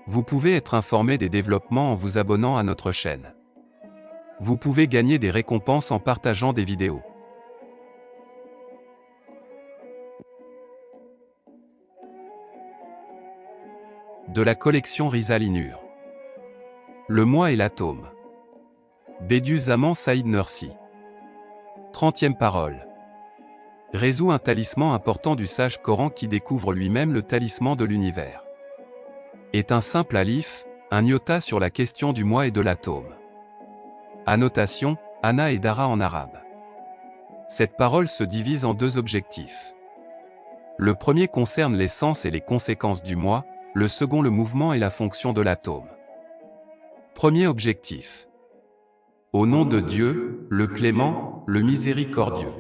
Vous pouvez être informé des développements en vous abonnant à notre chaîne. Vous pouvez gagner des récompenses en partageant des vidéos. De la collection Risalinur. Le moi et l'atome. Bediüzzaman Saïd Nursi. 30e parole. Résout un talisman important du sage Coran qui découvre lui-même le talisman de l'univers. Est un simple alif, un iota sur la question du moi et de l'atome. Annotation, Ana et Dara en arabe. Cette parole se divise en deux objectifs. Le premier concerne l'essence et les conséquences du moi, le second le mouvement et la fonction de l'atome. Premier objectif. Au nom de Dieu, le clément, le miséricordieux.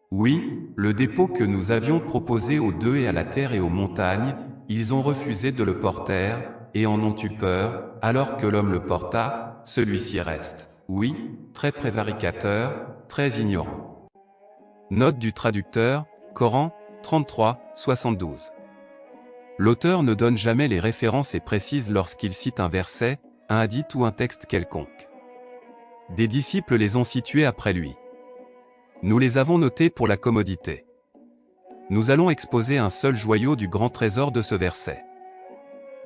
Oui, le dépôt que nous avions proposé aux deux et à la terre et aux montagnes, ils ont refusé de le porter, et en ont eu peur, alors que l'homme le porta, celui-ci reste, oui, très prévaricateur, très ignorant. Note du traducteur, Coran, 33, 72. L'auteur ne donne jamais les références et précise lorsqu'il cite un verset, un hadith ou un texte quelconque. Des disciples les ont situés après lui. Nous les avons notés pour la commodité. Nous allons exposer un seul joyau du grand trésor de ce verset.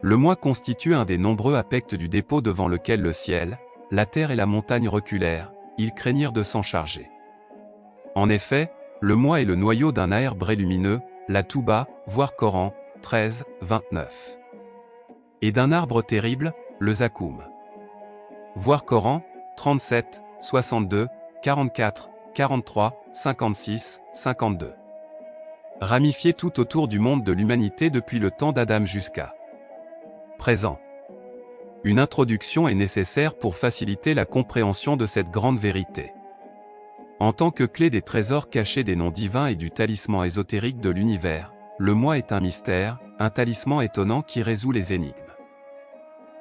Le moi constitue un des nombreux aspects du dépôt devant lequel le ciel, la terre et la montagne reculèrent, ils craignirent de s'en charger. En effet, le moi est le noyau d'un arbre lumineux, la touba, voir Coran, 13, 29. Et d'un arbre terrible, le zakoum. Voir Coran, 37, 62, 44, 43, 56, 52. Ramifié tout autour du monde de l'humanité depuis le temps d'Adam jusqu'à présent. Une introduction est nécessaire pour faciliter la compréhension de cette grande vérité. En tant que clé des trésors cachés des noms divins et du talisman ésotérique de l'univers, le moi est un mystère, un talisman étonnant qui résout les énigmes.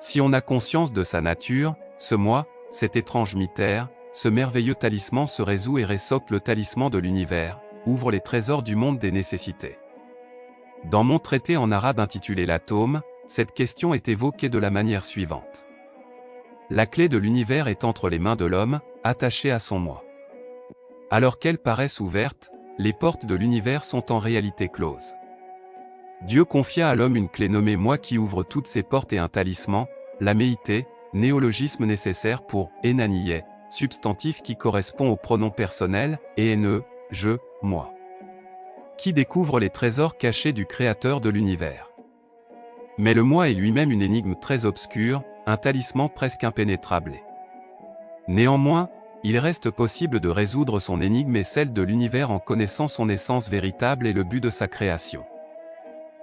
Si on a conscience de sa nature, ce moi, cet étrange mystère, ce merveilleux talisman se résout et résout le talisman de l'univers, ouvre les trésors du monde des nécessités. Dans mon traité en arabe intitulé l'atome, cette question est évoquée de la manière suivante. La clé de l'univers est entre les mains de l'homme, attachée à son moi. Alors qu'elles paraissent ouvertes, les portes de l'univers sont en réalité closes. Dieu confia à l'homme une clé nommée moi qui ouvre toutes ces portes et un talisman, la méité, néologisme nécessaire pour enanié, substantif qui correspond au pronom personnel, et ne, je, moi. Qui découvre les trésors cachés du Créateur de l'univers. Mais le moi est lui-même une énigme très obscure, un talisman presque impénétrable. Néanmoins, il reste possible de résoudre son énigme et celle de l'univers en connaissant son essence véritable et le but de sa création.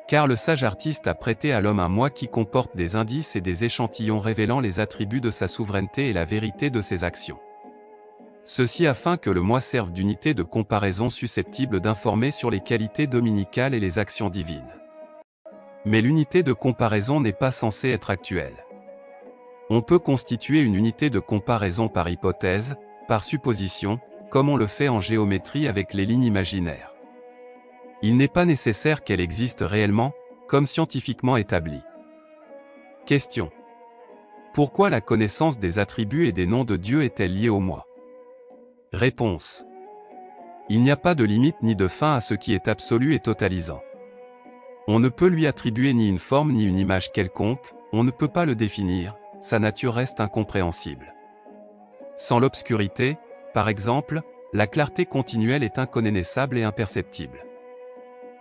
Car le sage artiste a prêté à l'homme un moi qui comporte des indices et des échantillons révélant les attributs de sa souveraineté et la vérité de ses actions. Ceci afin que le moi serve d'unité de comparaison susceptible d'informer sur les qualités dominicales et les actions divines. Mais l'unité de comparaison n'est pas censée être actuelle. On peut constituer une unité de comparaison par hypothèse, par supposition, comme on le fait en géométrie avec les lignes imaginaires. Il n'est pas nécessaire qu'elle existe réellement, comme scientifiquement établi. Question. Pourquoi la connaissance des attributs et des noms de Dieu est-elle liée au moi? Réponse. Il n'y a pas de limite ni de fin à ce qui est absolu et totalisant. On ne peut lui attribuer ni une forme ni une image quelconque, on ne peut pas le définir, sa nature reste incompréhensible. Sans l'obscurité, par exemple, la clarté continuelle est inconnaissable et imperceptible.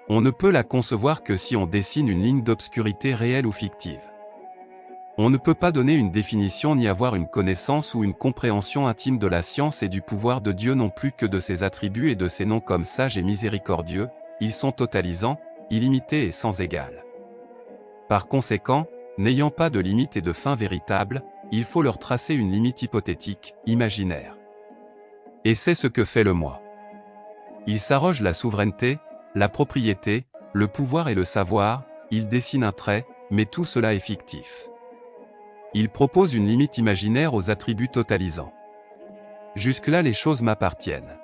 On ne peut la concevoir que si on dessine une ligne d'obscurité réelle ou fictive. On ne peut pas donner une définition ni avoir une connaissance ou une compréhension intime de la science et du pouvoir de Dieu non plus que de ses attributs et de ses noms comme sage et miséricordieux, ils sont totalisants, illimités et sans égal. Par conséquent, n'ayant pas de limite et de fin véritable, il faut leur tracer une limite hypothétique, imaginaire. Et c'est ce que fait le moi. Il s'arroge la souveraineté, la propriété, le pouvoir et le savoir, il dessine un trait, mais tout cela est fictif. Il propose une limite imaginaire aux attributs totalisants. Jusque-là les choses m'appartiennent.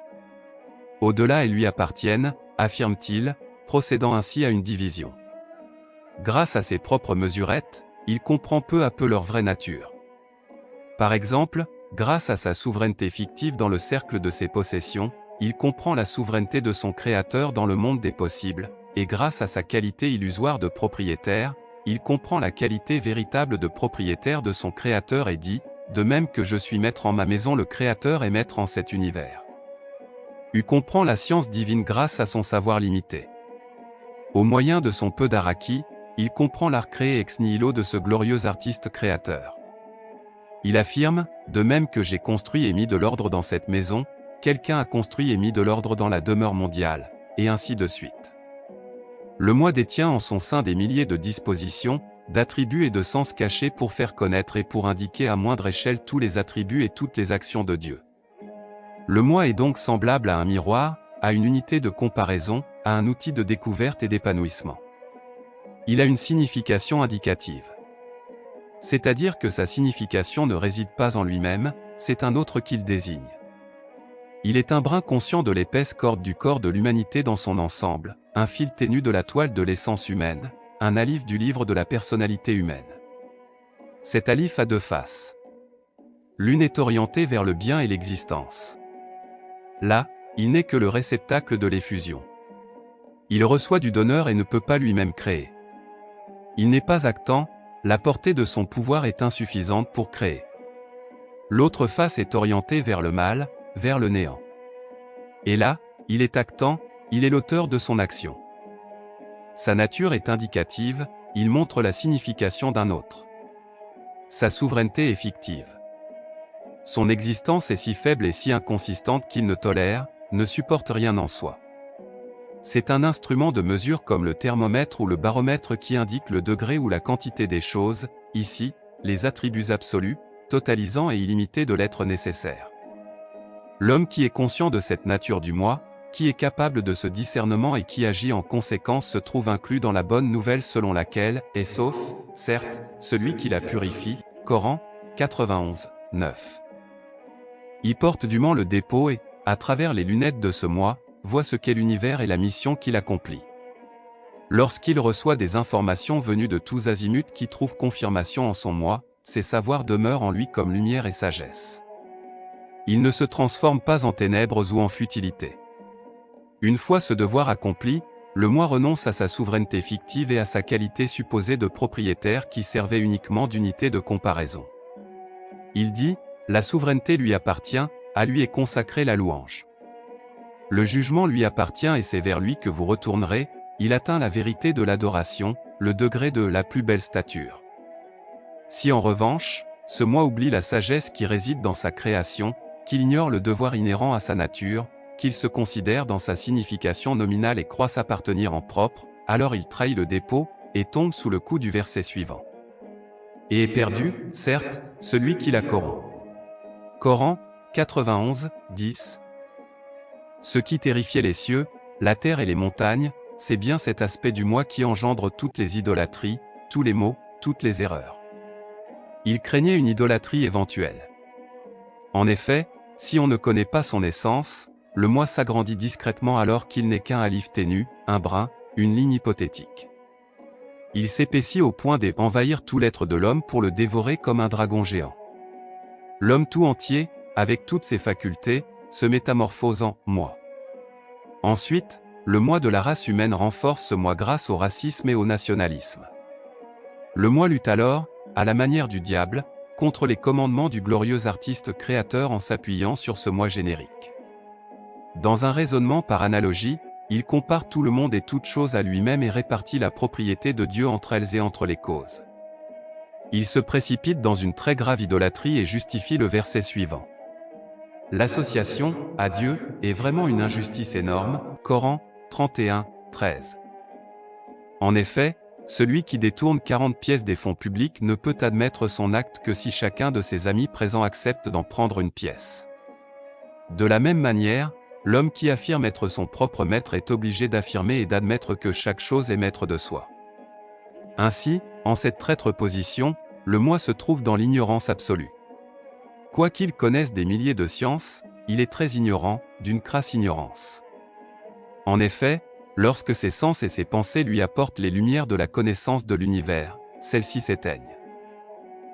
Au-delà elles lui appartiennent, affirme-t-il, procédant ainsi à une division. Grâce à ses propres mesurettes, il comprend peu à peu leur vraie nature. Par exemple, grâce à sa souveraineté fictive dans le cercle de ses possessions, il comprend la souveraineté de son créateur dans le monde des possibles, et grâce à sa qualité illusoire de propriétaire, il comprend la qualité véritable de propriétaire de son créateur et dit, de même que je suis maître en ma maison, le créateur est maître en cet univers. U comprend la science divine grâce à son savoir limité. Au moyen de son peu d'araki, il comprend l'art créé ex nihilo de ce glorieux artiste créateur. Il affirme, de même que j'ai construit et mis de l'ordre dans cette maison, quelqu'un a construit et mis de l'ordre dans la demeure mondiale, et ainsi de suite. Le moi détient en son sein des milliers de dispositions, d'attributs et de sens cachés pour faire connaître et pour indiquer à moindre échelle tous les attributs et toutes les actions de Dieu. Le moi est donc semblable à un miroir, à une unité de comparaison, à un outil de découverte et d'épanouissement. Il a une signification indicative. C'est-à-dire que sa signification ne réside pas en lui-même, c'est un autre qu'il désigne. Il est un brin conscient de l'épaisse corde du corps de l'humanité dans son ensemble, un fil ténu de la toile de l'essence humaine, un alif du livre de la personnalité humaine. Cet alif a deux faces. L'une est orientée vers le bien et l'existence. Là, il n'est que le réceptacle de l'effusion. Il reçoit du donneur et ne peut pas lui-même créer. Il n'est pas actant, la portée de son pouvoir est insuffisante pour créer. L'autre face est orientée vers le mal, vers le néant. Et là, il est actant, il est l'auteur de son action. Sa nature est indicative, il montre la signification d'un autre. Sa souveraineté est fictive. Son existence est si faible et si inconsistante qu'il ne tolère, ne supporte rien en soi. C'est un instrument de mesure comme le thermomètre ou le baromètre qui indique le degré ou la quantité des choses, ici, les attributs absolus, totalisants et illimités de l'être nécessaire. L'homme qui est conscient de cette nature du moi, qui est capable de ce discernement et qui agit en conséquence se trouve inclus dans la bonne nouvelle selon laquelle, est sauf, certes, celui qui la purifie, Coran, 91, 9. Il porte dûment le dépôt et, à travers les lunettes de ce moi, voit ce qu'est l'univers et la mission qu'il accomplit. Lorsqu'il reçoit des informations venues de tous azimuts qui trouvent confirmation en son moi, ses savoirs demeurent en lui comme lumière et sagesse. Il ne se transforme pas en ténèbres ou en futilité. Une fois ce devoir accompli, le moi renonce à sa souveraineté fictive et à sa qualité supposée de propriétaire qui servait uniquement d'unité de comparaison. Il dit, la souveraineté lui appartient, à lui est consacrée la louange. Le jugement lui appartient et c'est vers lui que vous retournerez, il atteint la vérité de l'adoration, le degré de la plus belle stature. Si en revanche, ce moi oublie la sagesse qui réside dans sa création, qu'il ignore le devoir inhérent à sa nature, qu'il se considère dans sa signification nominale et croit s'appartenir en propre, alors il trahit le dépôt, et tombe sous le coup du verset suivant. Et est perdu, certes, celui qui la corrompt. Coran, 91, 10. Ce qui terrifiait les cieux, la terre et les montagnes, c'est bien cet aspect du moi qui engendre toutes les idolâtries, tous les maux, toutes les erreurs. Il craignait une idolâtrie éventuelle. En effet, si on ne connaît pas son essence, le moi s'agrandit discrètement alors qu'il n'est qu'un alif ténu, un brin, une ligne hypothétique. Il s'épaissit au point d'envahir tout l'être de l'homme pour le dévorer comme un dragon géant. L'homme tout entier, avec toutes ses facultés, se métamorphose en « moi ». Ensuite, le moi de la race humaine renforce ce moi grâce au racisme et au nationalisme. Le moi lutte alors, à la manière du diable, contre les commandements du glorieux artiste créateur en s'appuyant sur ce moi générique. Dans un raisonnement par analogie, il compare tout le monde et toute chose à lui-même et répartit la propriété de Dieu entre elles et entre les causes. Il se précipite dans une très grave idolâtrie et justifie le verset suivant. L'association, à Dieu, est vraiment une injustice énorme, Coran, 31, 13. En effet, celui qui détourne 40 pièces des fonds publics ne peut admettre son acte que si chacun de ses amis présents accepte d'en prendre une pièce. De la même manière, l'homme qui affirme être son propre maître est obligé d'affirmer et d'admettre que chaque chose est maître de soi. Ainsi, en cette traître position, le moi se trouve dans l'ignorance absolue. Quoiqu'il connaisse des milliers de sciences, il est très ignorant, d'une crasse ignorance. En effet, lorsque ses sens et ses pensées lui apportent les lumières de la connaissance de l'univers, celles-ci s'éteignent.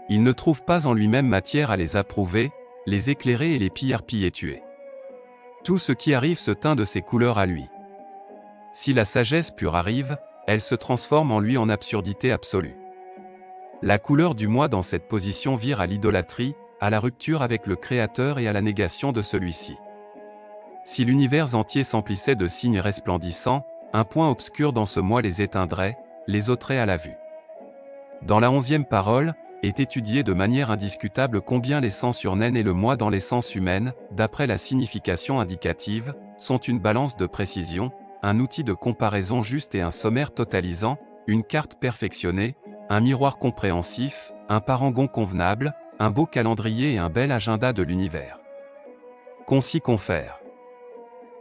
Il ne trouve pas en lui-même matière à les approuver, les éclairer et les piller tuer. Tout ce qui arrive se teint de ses couleurs à lui. Si la sagesse pure arrive, elle se transforme en lui en absurdité absolue. La couleur du moi dans cette position vire à l'idolâtrie, à la rupture avec le Créateur et à la négation de celui-ci. Si l'univers entier s'emplissait de signes resplendissants, un point obscur dans ce moi les éteindrait, les ôterait à la vue. Dans la 11e parole, est étudié de manière indiscutable combien l'essence urnaine et le moi dans l'essence humaine, d'après la signification indicative, sont une balance de précision, un outil de comparaison juste et un sommaire totalisant, une carte perfectionnée, un miroir compréhensif, un parangon convenable, un beau calendrier et un bel agenda de l'univers. Concis confère.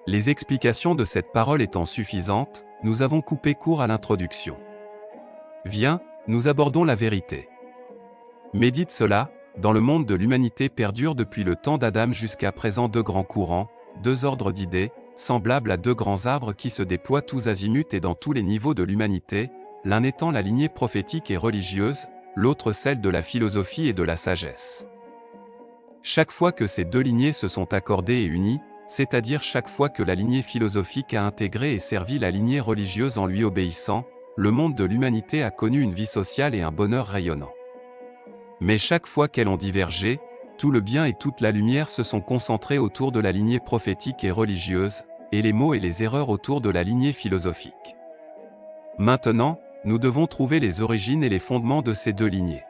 Les explications de cette parole étant suffisantes, nous avons coupé court à l'introduction. Viens, nous abordons la vérité. Médite cela, dans le monde de l'humanité perdurent depuis le temps d'Adam jusqu'à présent deux grands courants, deux ordres d'idées, semblables à deux grands arbres qui se déploient tous azimuts et dans tous les niveaux de l'humanité, l'un étant la lignée prophétique et religieuse, l'autre celle de la philosophie et de la sagesse. Chaque fois que ces deux lignées se sont accordées et unies, c'est-à-dire chaque fois que la lignée philosophique a intégré et servi la lignée religieuse en lui obéissant, le monde de l'humanité a connu une vie sociale et un bonheur rayonnant. Mais chaque fois qu'elles ont divergé, tout le bien et toute la lumière se sont concentrés autour de la lignée prophétique et religieuse, et les maux et les erreurs autour de la lignée philosophique. Maintenant, nous devons trouver les origines et les fondements de ces deux lignées.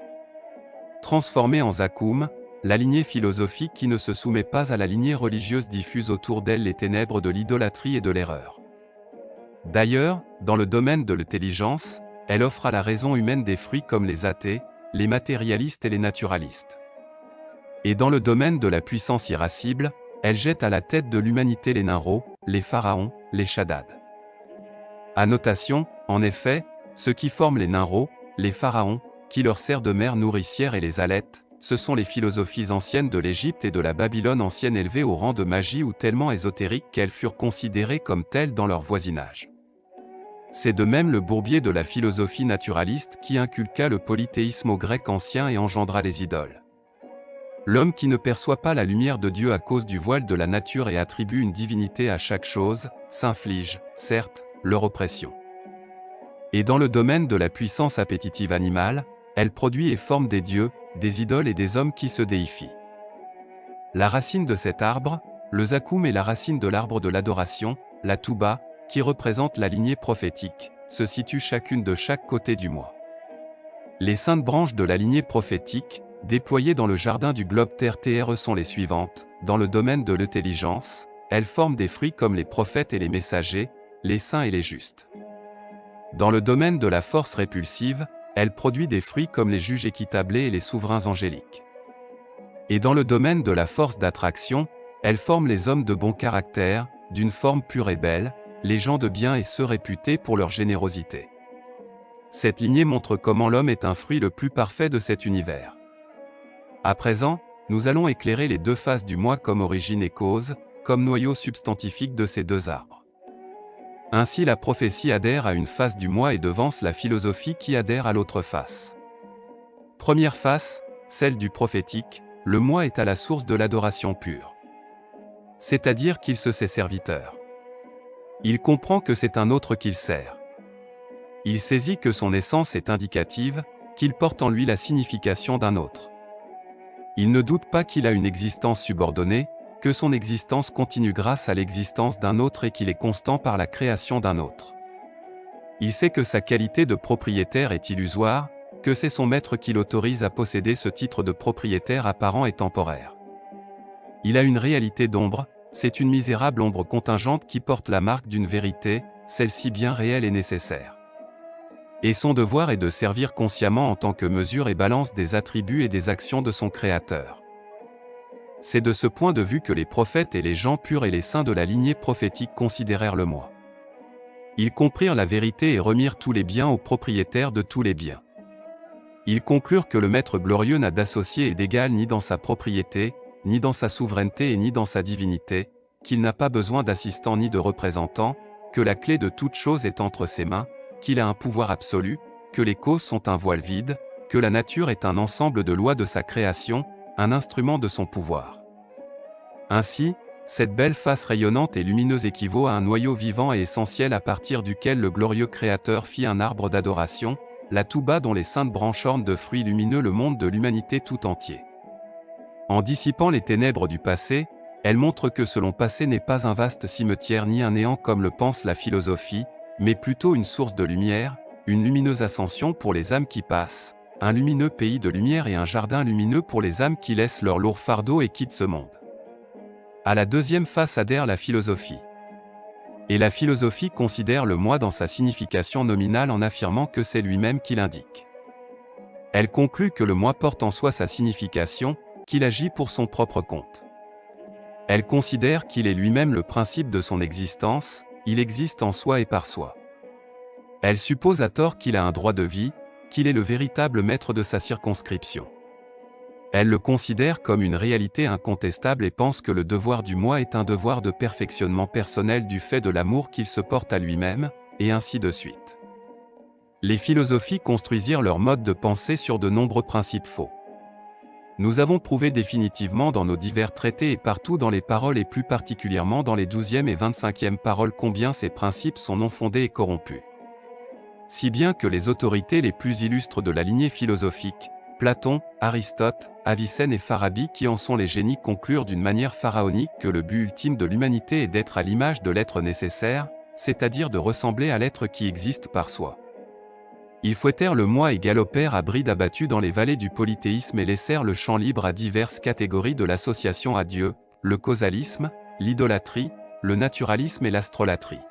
Transformée en Zakoum, la lignée philosophique qui ne se soumet pas à la lignée religieuse diffuse autour d'elle les ténèbres de l'idolâtrie et de l'erreur. D'ailleurs, dans le domaine de l'intelligence, elle offre à la raison humaine des fruits comme les athées, les matérialistes et les naturalistes. Et dans le domaine de la puissance irascible, elle jette à la tête de l'humanité les Nimrods, les pharaons, les Shaddad. Annotation, en effet, ceux qui forment les Nimrods, les pharaons, qui leur servent de mère nourricière et les Alètes, ce sont les philosophies anciennes de l'Égypte et de la Babylone ancienne élevées au rang de magie ou tellement ésotériques qu'elles furent considérées comme telles dans leur voisinage. C'est de même le bourbier de la philosophie naturaliste qui inculqua le polythéisme aux Grecs anciens et engendra les idoles. L'homme qui ne perçoit pas la lumière de Dieu à cause du voile de la nature et attribue une divinité à chaque chose, s'inflige, certes, leur oppression. Et dans le domaine de la puissance appétitive animale, elle produit et forme des dieux, des idoles et des hommes qui se déifient. La racine de cet arbre, le Zakoum est la racine de l'arbre de l'adoration, la Touba, qui représente la lignée prophétique, se situe chacune de chaque côté du moi. Les 5 branches de la lignée prophétique, déployées dans le jardin du globe terre sont les suivantes. Dans le domaine de l'intelligence, elles forment des fruits comme les prophètes et les messagers, les saints et les justes. Dans le domaine de la force répulsive, elle produit des fruits comme les juges équitablés et les souverains angéliques. Et dans le domaine de la force d'attraction, elle forme les hommes de bon caractère, d'une forme pure et belle, les gens de bien et ceux réputés pour leur générosité. Cette lignée montre comment l'homme est un fruit le plus parfait de cet univers. À présent, nous allons éclairer les deux faces du moi comme origine et cause, comme noyau substantifique de ces deux arbres. Ainsi la prophétie adhère à une face du moi et devance la philosophie qui adhère à l'autre face. Première face, celle du prophétique, le moi est à la source de l'adoration pure. C'est-à-dire qu'il se sait serviteur. Il comprend que c'est un autre qu'il sert. Il saisit que son essence est indicative, qu'il porte en lui la signification d'un autre. Il ne doute pas qu'il a une existence subordonnée, que son existence continue grâce à l'existence d'un autre et qu'il est constant par la création d'un autre. Il sait que sa qualité de propriétaire est illusoire, que c'est son maître qui l'autorise à posséder ce titre de propriétaire apparent et temporaire. Il a une réalité d'ombre, c'est une misérable ombre contingente qui porte la marque d'une vérité, celle-ci bien réelle et nécessaire. Et son devoir est de servir consciemment en tant que mesure et balance des attributs et des actions de son Créateur. C'est de ce point de vue que les prophètes et les gens purs et les saints de la lignée prophétique considérèrent le moi. Ils comprirent la vérité et remirent tous les biens au propriétaire de tous les biens. Ils conclurent que le Maître glorieux n'a d'associé et d'égal ni dans sa propriété, ni dans sa souveraineté et ni dans sa divinité, qu'il n'a pas besoin d'assistant ni de représentant, que la clé de toute chose est entre ses mains, qu'il a un pouvoir absolu, que les causes sont un voile vide, que la nature est un ensemble de lois de sa création, un instrument de son pouvoir. Ainsi, cette belle face rayonnante et lumineuse équivaut à un noyau vivant et essentiel à partir duquel le glorieux Créateur fit un arbre d'adoration, la touba dont les saintes branches ornent de fruits lumineux le monde de l'humanité tout entier. En dissipant les ténèbres du passé, elle montre que ce long passé n'est pas un vaste cimetière ni un néant comme le pense la philosophie, mais plutôt une source de lumière, une lumineuse ascension pour les âmes qui passent, un lumineux pays de lumière et un jardin lumineux pour les âmes qui laissent leur lourd fardeau et quittent ce monde. À la deuxième face adhère la philosophie. Et la philosophie considère le moi dans sa signification nominale en affirmant que c'est lui-même qui l'indique. Elle conclut que le moi porte en soi sa signification, qu'il agit pour son propre compte. Elle considère qu'il est lui-même le principe de son existence, il existe en soi et par soi. Elle suppose à tort qu'il a un droit de vie, qu'il est le véritable maître de sa circonscription. Elle le considère comme une réalité incontestable et pense que le devoir du moi est un devoir de perfectionnement personnel du fait de l'amour qu'il se porte à lui-même, et ainsi de suite. Les philosophies construisirent leur mode de pensée sur de nombreux principes faux. Nous avons prouvé définitivement dans nos divers traités et partout dans les paroles et plus particulièrement dans les 12e et 25e paroles combien ces principes sont non fondés et corrompus. Si bien que les autorités les plus illustres de la lignée philosophique, Platon, Aristote, Avicenne et Farabi qui en sont les génies conclurent d'une manière pharaonique que le but ultime de l'humanité est d'être à l'image de l'être nécessaire, c'est-à-dire de ressembler à l'être qui existe par soi. Ils fouettèrent le moi et galopèrent à bride abattue dans les vallées du polythéisme et laissèrent le champ libre à diverses catégories de l'association à Dieu, le causalisme, l'idolâtrie, le naturalisme et l'astrolatrie.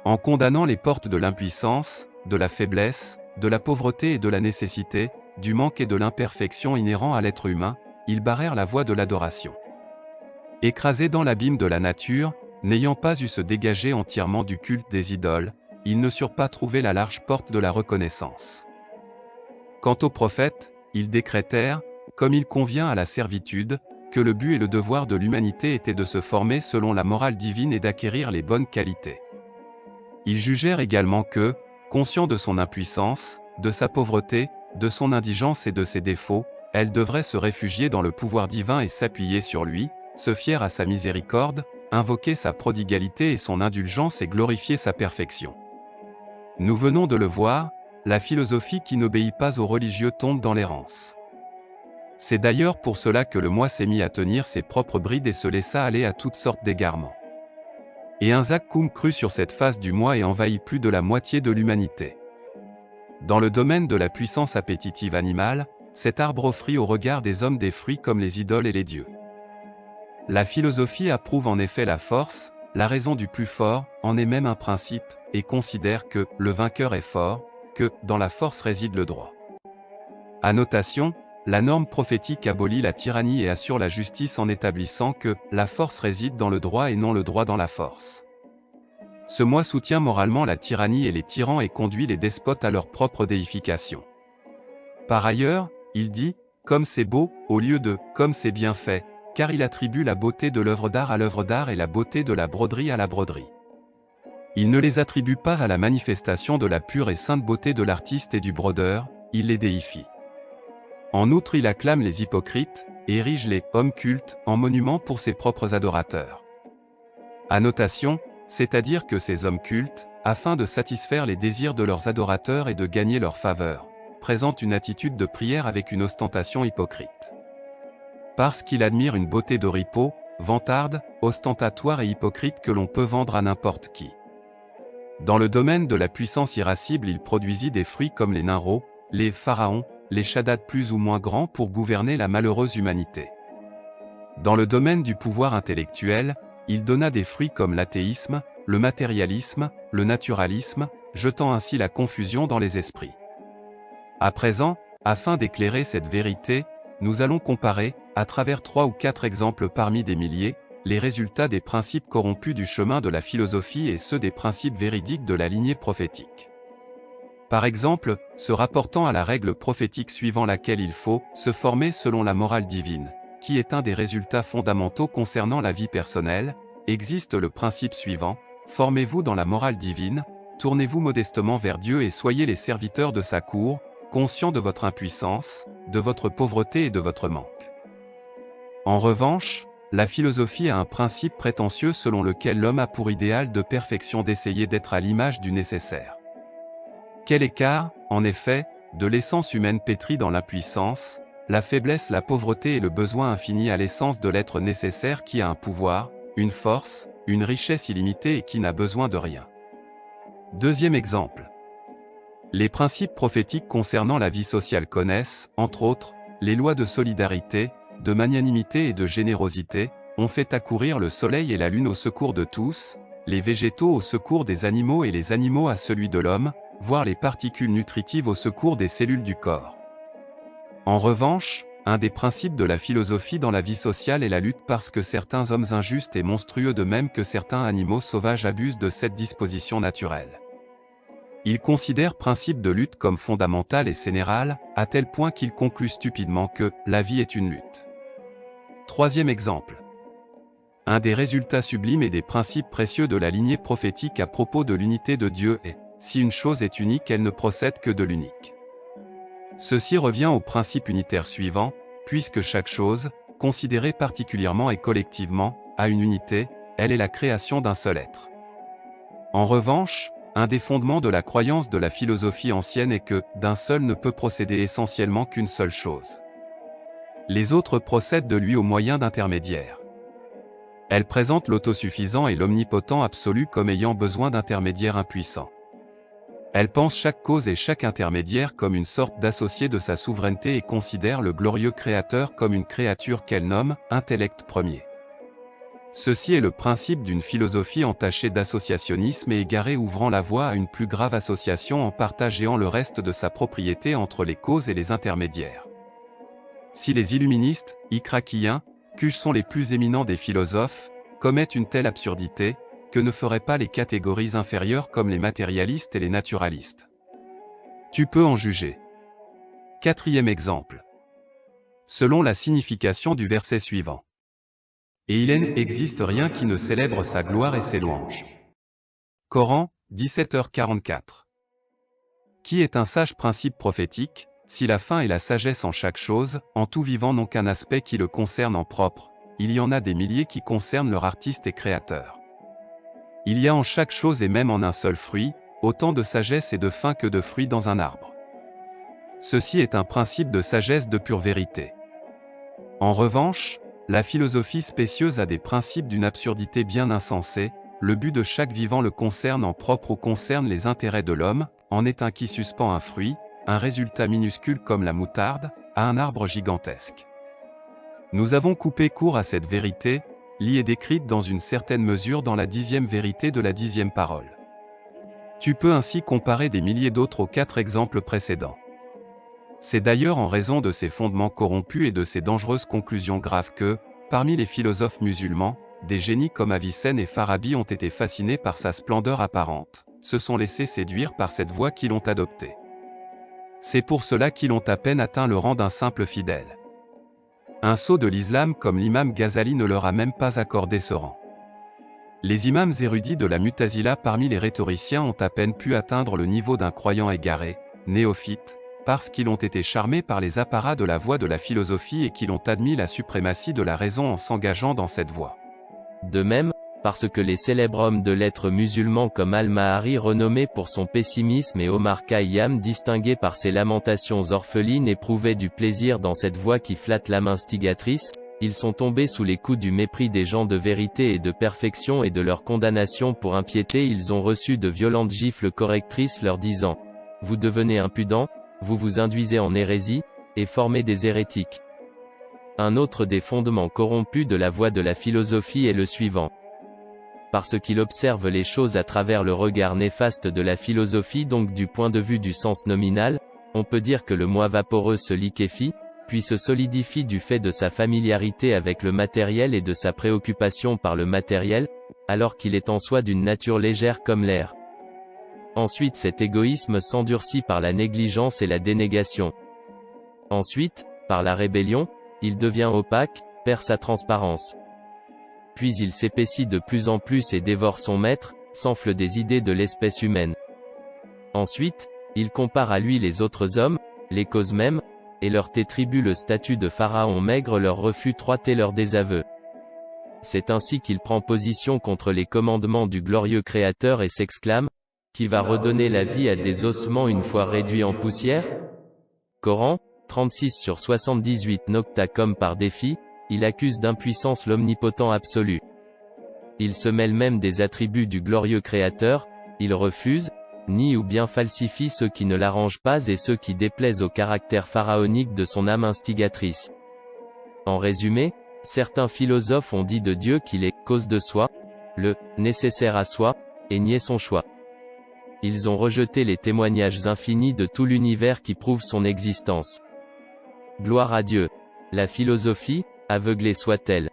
En condamnant les portes de l'impuissance, de la faiblesse, de la pauvreté et de la nécessité, du manque et de l'imperfection inhérents à l'être humain, ils barrèrent la voie de l'adoration. Écrasés dans l'abîme de la nature, n'ayant pas eu se dégager entièrement du culte des idoles, ils ne surent pas trouver la large porte de la reconnaissance. Quant aux prophètes, ils décrétèrent, comme il convient à la servitude, que le but et le devoir de l'humanité était de se former selon la morale divine et d'acquérir les bonnes qualités. Ils jugèrent également que, conscient de son impuissance, de sa pauvreté, de son indigence et de ses défauts, elle devrait se réfugier dans le pouvoir divin et s'appuyer sur lui, se fier à sa miséricorde, invoquer sa prodigalité et son indulgence et glorifier sa perfection. Nous venons de le voir, la philosophie qui n'obéit pas aux religieux tombe dans l'errance. C'est d'ailleurs pour cela que le moi s'est mis à tenir ses propres brides et se laissa aller à toutes sortes d'égarements. Et un Zakkoum crut sur cette face du moi et envahit plus de la moitié de l'humanité. Dans le domaine de la puissance appétitive animale, cet arbre offrit au regard des hommes des fruits comme les idoles et les dieux. La philosophie approuve en effet la force, la raison du plus fort, en est même un principe, et considère que le vainqueur est fort, que dans la force réside le droit. Annotation, la norme prophétique abolit la tyrannie et assure la justice en établissant que la force réside dans le droit et non le droit dans la force. Ce moi soutient moralement la tyrannie et les tyrans et conduit les despotes à leur propre déification. Par ailleurs, il dit « comme c'est beau » au lieu de « comme c'est bien fait », car il attribue la beauté de l'œuvre d'art à l'œuvre d'art et la beauté de la broderie à la broderie. Il ne les attribue pas à la manifestation de la pure et sainte beauté de l'artiste et du brodeur, il les déifie. En outre, il acclame les hypocrites, et érige les « hommes cultes » en monuments pour ses propres adorateurs. Annotation, c'est-à-dire que ces hommes cultes, afin de satisfaire les désirs de leurs adorateurs et de gagner leur faveur, présentent une attitude de prière avec une ostentation hypocrite. Parce qu'il admire une beauté d'oripeau, vantarde, ostentatoire et hypocrite que l'on peut vendre à n'importe qui. Dans le domaine de la puissance irascible, il produisit des fruits comme les Nimrods, les pharaons, les Shaddad plus ou moins grands pour gouverner la malheureuse humanité. Dans le domaine du pouvoir intellectuel, il donna des fruits comme l'athéisme, le matérialisme, le naturalisme, jetant ainsi la confusion dans les esprits. À présent, afin d'éclairer cette vérité, nous allons comparer, à travers 3 ou 4 exemples parmi des milliers, les résultats des principes corrompus du chemin de la philosophie et ceux des principes véridiques de la lignée prophétique. Par exemple, se rapportant à la règle prophétique suivant laquelle il faut se former selon la morale divine, qui est un des résultats fondamentaux concernant la vie personnelle, existe le principe suivant, formez-vous dans la morale divine, tournez-vous modestement vers Dieu et soyez les serviteurs de sa cour, conscient de votre impuissance, de votre pauvreté et de votre manque. En revanche, la philosophie a un principe prétentieux selon lequel l'homme a pour idéal de perfection d'essayer d'être à l'image du nécessaire. Quel écart, en effet, de l'essence humaine pétrie dans l'impuissance, la faiblesse, la pauvreté et le besoin infini à l'essence de l'être nécessaire qui a un pouvoir, une force, une richesse illimitée et qui n'a besoin de rien. Deuxième exemple. Les principes prophétiques concernant la vie sociale connaissent, entre autres, les lois de solidarité, de magnanimité et de générosité, ont fait accourir le soleil et la lune au secours de tous, les végétaux au secours des animaux et les animaux à celui de l'homme, voire les particules nutritives au secours des cellules du corps. En revanche, un des principes de la philosophie dans la vie sociale est la lutte parce que certains hommes injustes et monstrueux de même que certains animaux sauvages abusent de cette disposition naturelle. Il considère principe de lutte comme fondamental et général, à tel point qu'il conclut stupidement que « la vie est une lutte ». Troisième exemple. Un des résultats sublimes et des principes précieux de la lignée prophétique à propos de l'unité de Dieu est « si une chose est unique, elle ne procède que de l'unique ». Ceci revient au principe unitaire suivant, puisque chaque chose, considérée particulièrement et collectivement, a une unité, elle est la création d'un seul être. En revanche, un des fondements de la croyance de la philosophie ancienne est que, d'un seul ne peut procéder essentiellement qu'une seule chose. Les autres procèdent de lui au moyen d'intermédiaires. Elle présente l'autosuffisant et l'omnipotent absolu comme ayant besoin d'intermédiaires impuissants. Elle pense chaque cause et chaque intermédiaire comme une sorte d'associé de sa souveraineté et considère le glorieux Créateur comme une créature qu'elle nomme « intellect premier ». Ceci est le principe d'une philosophie entachée d'associationnisme et égarée ouvrant la voie à une plus grave association en partageant le reste de sa propriété entre les causes et les intermédiaires. Si les illuministes, icraquiens, qui sont les plus éminents des philosophes, commettent une telle absurdité, que ne feraient pas les catégories inférieures comme les matérialistes et les naturalistes? Tu peux en juger. Quatrième exemple. Selon la signification du verset suivant. Et il n'existe rien qui ne célèbre sa gloire et ses louanges. Coran, 17h44. Qui est un sage principe prophétique, si la fin et la sagesse en chaque chose, en tout vivant n'ont qu'un aspect qui le concerne en propre, il y en a des milliers qui concernent leur artiste et créateur. Il y a en chaque chose et même en un seul fruit, autant de sagesse et de fin que de fruits dans un arbre. Ceci est un principe de sagesse de pure vérité. En revanche, la philosophie spécieuse a des principes d'une absurdité bien insensée, le but de chaque vivant le concerne en propre ou concerne les intérêts de l'homme, en est un qui suspend un fruit, un résultat minuscule comme la moutarde, à un arbre gigantesque. Nous avons coupé court à cette vérité, liée et décrite dans une certaine mesure dans la 10e vérité de la 10e parole. Tu peux ainsi comparer des milliers d'autres aux 4 exemples précédents. C'est d'ailleurs en raison de ces fondements corrompus et de ces dangereuses conclusions graves que, parmi les philosophes musulmans, des génies comme Avicenne et Farabi ont été fascinés par sa splendeur apparente, se sont laissés séduire par cette voie qu'ils ont adoptée. C'est pour cela qu'ils ont à peine atteint le rang d'un simple fidèle. Un sot de l'islam comme l'imam Ghazali ne leur a même pas accordé ce rang. Les imams érudits de la Mu'tazila parmi les rhétoriciens ont à peine pu atteindre le niveau d'un croyant égaré, néophyte, parce qu'ils ont été charmés par les apparats de la voie de la philosophie et qu'ils ont admis la suprématie de la raison en s'engageant dans cette voie. De même, parce que les célèbres hommes de lettres musulmans comme Al-Mahari renommé pour son pessimisme et Omar Khayyam distingué par ses lamentations orphelines éprouvaient du plaisir dans cette voie qui flatte l'âme instigatrice, ils sont tombés sous les coups du mépris des gens de vérité et de perfection et de leur condamnation pour impiété ils ont reçu de violentes gifles correctrices leur disant « Vous devenez impudents, vous vous induisez en hérésie, et formez des hérétiques ». Un autre des fondements corrompus de la voie de la philosophie est le suivant. Parce qu'il observe les choses à travers le regard néfaste de la philosophie donc du point de vue du sens nominal, on peut dire que le moi vaporeux se liquéfie, puis se solidifie du fait de sa familiarité avec le matériel et de sa préoccupation par le matériel, alors qu'il est en soi d'une nature légère comme l'air. Ensuite cet égoïsme s'endurcit par la négligence et la dénégation. Ensuite, par la rébellion, il devient opaque, perd sa transparence. Puis il s'épaissit de plus en plus et dévore son maître, s'enfle des idées de l'espèce humaine. Ensuite, il compare à lui les autres hommes, les causes mêmes, et leur attribue le statut de pharaon maigre leur refus et leur désaveu. C'est ainsi qu'il prend position contre les commandements du glorieux Créateur et s'exclame, « Qui va redonner la vie à des ossements une fois réduits en poussière ?» Coran, 36/78 Nocta comme par défi, il accuse d'impuissance l'omnipotent absolu. Il se mêle même des attributs du glorieux Créateur, il refuse, nie ou bien falsifie ceux qui ne l'arrangent pas et ceux qui déplaisent au caractère pharaonique de son âme instigatrice. En résumé, certains philosophes ont dit de Dieu qu'il est « cause de soi », le « nécessaire à soi », et nié son choix. Ils ont rejeté les témoignages infinis de tout l'univers qui prouvent son existence. Gloire à Dieu. La philosophie, aveuglée soit-elle,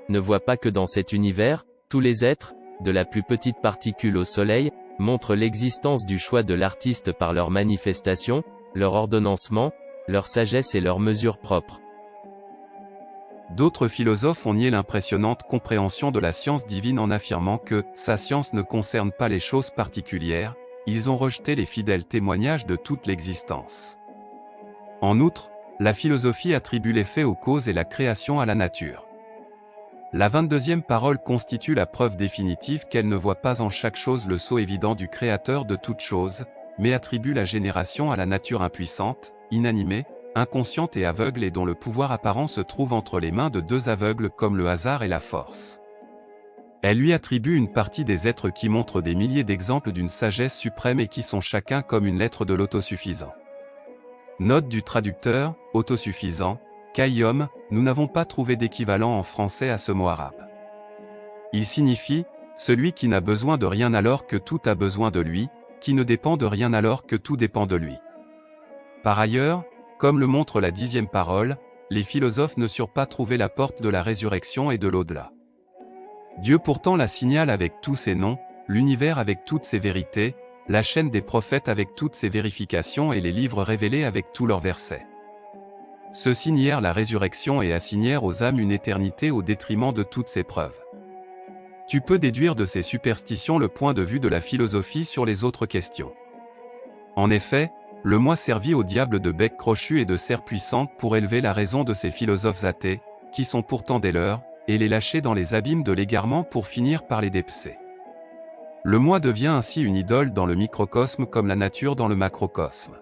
ne voit pas que dans cet univers, tous les êtres, de la plus petite particule au soleil, montrent l'existence du choix de l'artiste par leur manifestation, leur ordonnancement, leur sagesse et leurs mesures propres. D'autres philosophes ont nié l'impressionnante compréhension de la science divine en affirmant que sa science ne concerne pas les choses particulières, ils ont rejeté les fidèles témoignages de toute l'existence. En outre, la philosophie attribue les faits aux causes et la création à la nature. La 22e parole constitue la preuve définitive qu'elle ne voit pas en chaque chose le sceau évident du Créateur de toutes choses, mais attribue la génération à la nature impuissante, inanimée, inconsciente et aveugle et dont le pouvoir apparent se trouve entre les mains de deux aveugles comme le hasard et la force. Elle lui attribue une partie des êtres qui montrent des milliers d'exemples d'une sagesse suprême et qui sont chacun comme une lettre de l'autosuffisant. Note du traducteur, autosuffisant, Qayyum, nous n'avons pas trouvé d'équivalent en français à ce mot arabe. Il signifie, celui qui n'a besoin de rien alors que tout a besoin de lui, qui ne dépend de rien alors que tout dépend de lui. Par ailleurs, comme le montre la 10e parole, les philosophes ne surent pas trouver la porte de la résurrection et de l'au-delà. Dieu pourtant la signale avec tous ses noms, l'univers avec toutes ses vérités, la chaîne des prophètes avec toutes ses vérifications et les livres révélés avec tous leurs versets. Ceux-ci nièrent la résurrection et assignèrent aux âmes une éternité au détriment de toutes ces preuves. Tu peux déduire de ces superstitions le point de vue de la philosophie sur les autres questions. En effet, le moi servit au diable de bec crochu et de serre puissante pour élever la raison de ces philosophes athées, qui sont pourtant des leurs, et les lâcher dans les abîmes de l'égarement pour finir par les dépecer. Le moi devient ainsi une idole dans le microcosme comme la nature dans le macrocosme.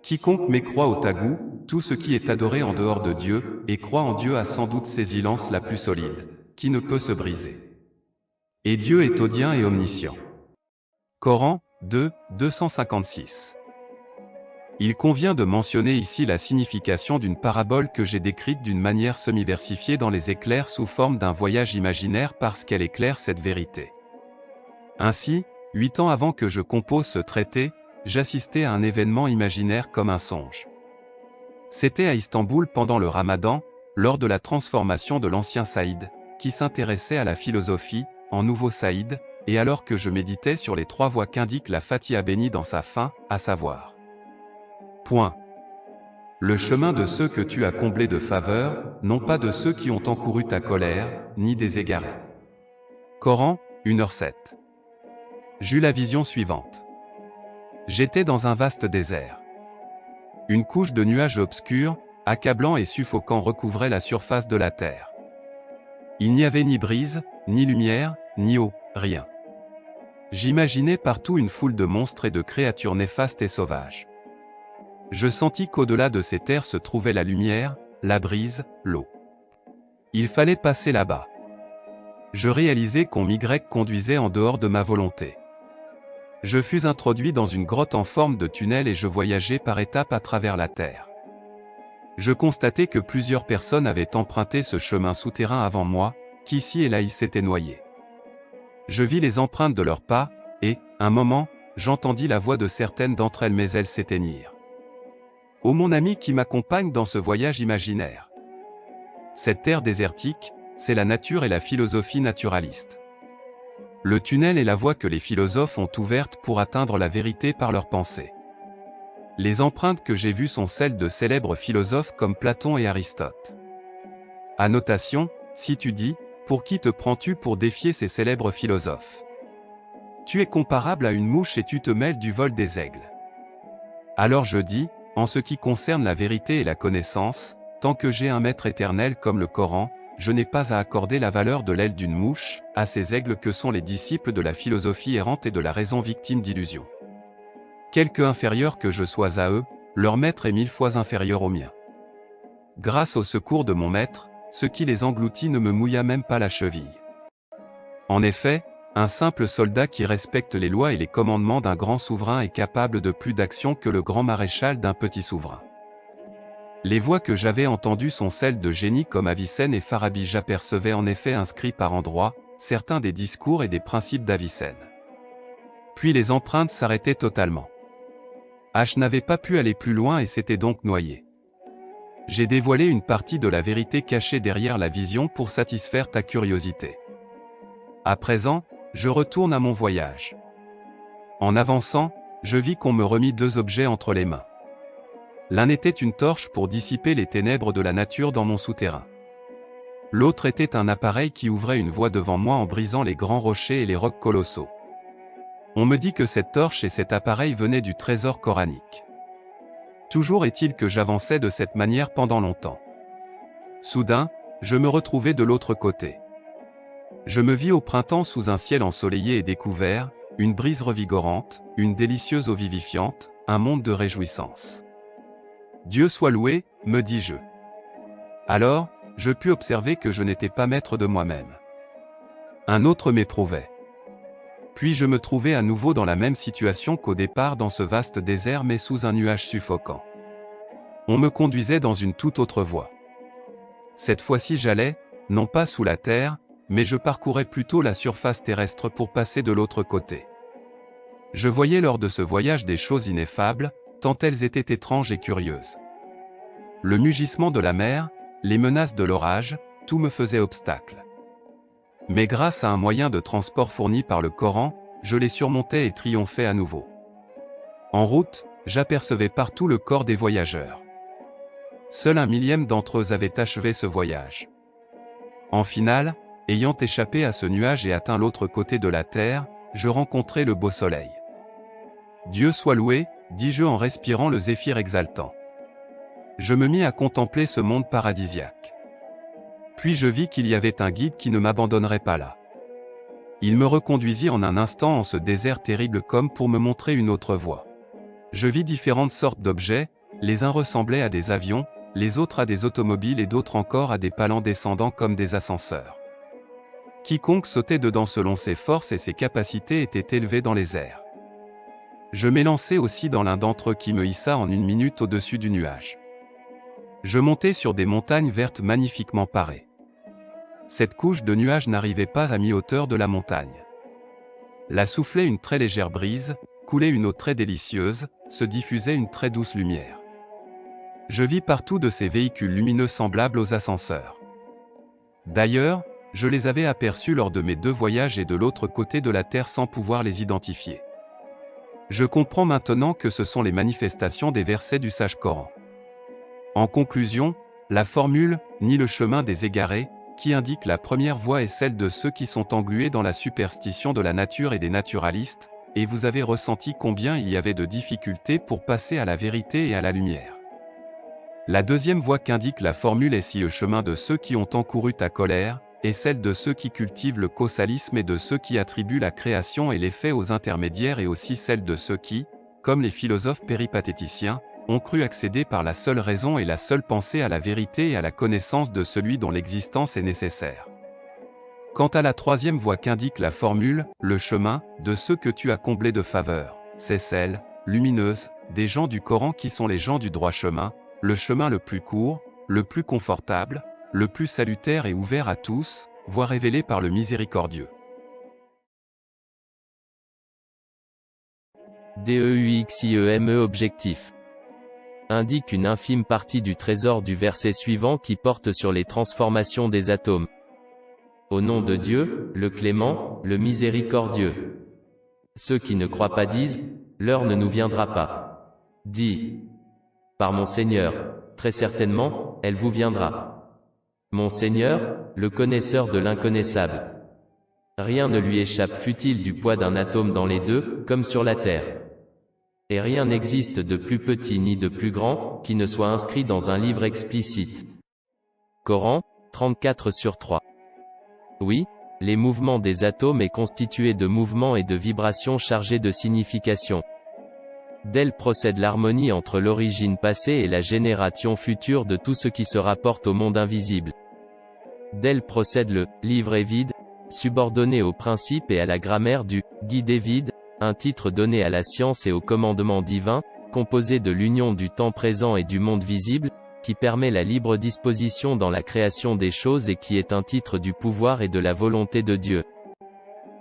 Quiconque mécroit au Taghut, tout ce qui est adoré en dehors de Dieu, et croit en Dieu a sans doute ses lances la plus solide, qui ne peut se briser. Et Dieu est audient et omniscient. Coran, 2, 256. Il convient de mentionner ici la signification d'une parabole que j'ai décrite d'une manière semi-versifiée dans les éclairs sous forme d'un voyage imaginaire parce qu'elle éclaire cette vérité. Ainsi, 8 ans avant que je compose ce traité, j'assistais à un événement imaginaire comme un songe. C'était à Istanbul pendant le Ramadan, lors de la transformation de l'ancien Saïd, qui s'intéressait à la philosophie, en nouveau Saïd, et alors que je méditais sur les 3 voies qu'indique la Fatiha bénie dans sa fin, à savoir. Point. Le chemin de ceux que tu as comblés de faveur, non pas de ceux qui ont encouru ta colère, ni des égarés. Coran, 1h07. J'eus la vision suivante. J'étais dans un vaste désert. Une couche de nuages obscurs, accablant et suffocant recouvrait la surface de la terre. Il n'y avait ni brise, ni lumière, ni eau, rien. J'imaginais partout une foule de monstres et de créatures néfastes et sauvages. Je sentis qu'au-delà de ces terres se trouvait la lumière, la brise, l'eau. Il fallait passer là-bas. Je réalisais qu'on m'y conduisait en dehors de ma volonté. Je fus introduit dans une grotte en forme de tunnel et je voyageais par étapes à travers la terre. Je constatai que plusieurs personnes avaient emprunté ce chemin souterrain avant moi, qu'ici et là ils s'étaient noyés. Je vis les empreintes de leurs pas, et, un moment, j'entendis la voix de certaines d'entre elles mais elles s'éteignirent. Ô mon ami qui m'accompagne dans ce voyage imaginaire. Cette terre désertique, c'est la nature et la philosophie naturaliste. Le tunnel est la voie que les philosophes ont ouverte pour atteindre la vérité par leurs pensées. Les empreintes que j'ai vues sont celles de célèbres philosophes comme Platon et Aristote. Annotation, si tu dis, pour qui te prends-tu pour défier ces célèbres philosophes? Tu es comparable à une mouche et tu te mêles du vol des aigles. Alors je dis, En ce qui concerne la vérité et la connaissance, tant que j'ai un maître éternel comme le Coran, je n'ai pas à accorder la valeur de l'aile d'une mouche à ces aigles que sont les disciples de la philosophie errante et de la raison victime d'illusions. Quelque inférieur que je sois à eux, leur maître est 1000 fois inférieur au mien. Grâce au secours de mon maître, ce qui les engloutit ne me mouilla même pas la cheville. En effet, un simple soldat qui respecte les lois et les commandements d'un grand souverain est capable de plus d'action que le grand maréchal d'un petit souverain. Les voix que j'avais entendues sont celles de génies comme Avicenne et Farabi. J'apercevais en effet inscrits par endroits certains des discours et des principes d'Avicenne. Puis les empreintes s'arrêtaient totalement. H n'avait pas pu aller plus loin et s'était donc noyé. J'ai dévoilé une partie de la vérité cachée derrière la vision pour satisfaire ta curiosité. À présent, je retourne à mon voyage. En avançant, je vis qu'on me remit 2 objets entre les mains. L'un était une torche pour dissiper les ténèbres de la nature dans mon souterrain. L'autre était un appareil qui ouvrait une voie devant moi en brisant les grands rochers et les rocs colossaux. On me dit que cette torche et cet appareil venaient du trésor coranique. Toujours est-il que j'avançais de cette manière pendant longtemps. Soudain, je me retrouvai de l'autre côté. Je me vis au printemps sous un ciel ensoleillé et découvert, une brise revigorante, une délicieuse eau vivifiante, un monde de réjouissance. Dieu soit loué, me dis-je. Alors, je pus observer que je n'étais pas maître de moi-même. Un autre m'éprouvait. Puis je me trouvai à nouveau dans la même situation qu'au départ dans ce vaste désert mais sous un nuage suffocant. On me conduisait dans une toute autre voie. Cette fois-ci j'allais, non pas sous la terre, mais je parcourais plutôt la surface terrestre pour passer de l'autre côté. Je voyais lors de ce voyage des choses ineffables, tant elles étaient étranges et curieuses. Le mugissement de la mer, les menaces de l'orage, tout me faisait obstacle. Mais grâce à un moyen de transport fourni par le Coran, je les surmontais et triomphais à nouveau. En route, j'apercevais partout le corps des voyageurs. Seul 1/1000 d'entre eux avait achevé ce voyage. En finale, ayant échappé à ce nuage et atteint l'autre côté de la terre, je rencontrai le beau soleil. Dieu soit loué, dis-je en respirant le zéphyr exaltant. Je me mis à contempler ce monde paradisiaque. Puis je vis qu'il y avait un guide qui ne m'abandonnerait pas là. Il me reconduisit en un instant en ce désert terrible comme pour me montrer une autre voie. Je vis différentes sortes d'objets, les uns ressemblaient à des avions, les autres à des automobiles et d'autres encore à des palans descendants comme des ascenseurs. Quiconque sautait dedans selon ses forces et ses capacités était élevé dans les airs. Je m'élançai aussi dans l'un d'entre eux qui me hissa en 1 minute au-dessus du nuage. Je montai sur des montagnes vertes magnifiquement parées. Cette couche de nuages n'arrivait pas à mi-hauteur de la montagne. La soufflait une très légère brise, coulait une eau très délicieuse, se diffusait une très douce lumière. Je vis partout de ces véhicules lumineux semblables aux ascenseurs. D'ailleurs, je les avais aperçus lors de mes 2 voyages et de l'autre côté de la Terre sans pouvoir les identifier. Je comprends maintenant que ce sont les manifestations des versets du sage Coran. En conclusion, la formule « ni le chemin des égarés » qui indique la première voie est celle de ceux qui sont englués dans la superstition de la nature et des naturalistes, et vous avez ressenti combien il y avait de difficultés pour passer à la vérité et à la lumière. La deuxième voie qu'indique la formule est si le chemin de ceux qui ont encouru ta colère, et celle de ceux qui cultivent le causalisme et de ceux qui attribuent la création et les faits aux intermédiaires et aussi celle de ceux qui, comme les philosophes péripatéticiens, ont cru accéder par la seule raison et la seule pensée à la vérité et à la connaissance de celui dont l'existence est nécessaire. Quant à la troisième voie qu'indique la formule, le chemin, de ceux que tu as comblés de faveur, c'est celle, lumineuse, des gens du Coran qui sont les gens du droit chemin, le chemin le plus court, le plus confortable, le plus salutaire et ouvert à tous, voie révélée par le miséricordieux. DEUXIEME Objectif indique une infime partie du trésor du verset suivant qui porte sur les transformations des atomes. Au nom de Dieu, le clément, le miséricordieux. Ceux qui ne croient pas disent, l'heure ne nous viendra pas. Dis, par mon Seigneur, très certainement, elle vous viendra. Mon Seigneur, le connaisseur de l'inconnaissable. Rien ne lui échappe fût-il du poids d'un atome dans les deux, comme sur la terre. Et rien n'existe de plus petit ni de plus grand, qui ne soit inscrit dans un livre explicite. Coran, 34/3. Oui, les mouvements des atomes est constitué de mouvements et de vibrations chargées de signification. D'elles procède l'harmonie entre l'origine passée et la génération future de tout ce qui se rapporte au monde invisible. D'elle procède le « livre est vide », subordonné au principe et à la grammaire du « guide est vide », un titre donné à la science et au commandement divin, composé de l'union du temps présent et du monde visible, qui permet la libre disposition dans la création des choses et qui est un titre du pouvoir et de la volonté de Dieu.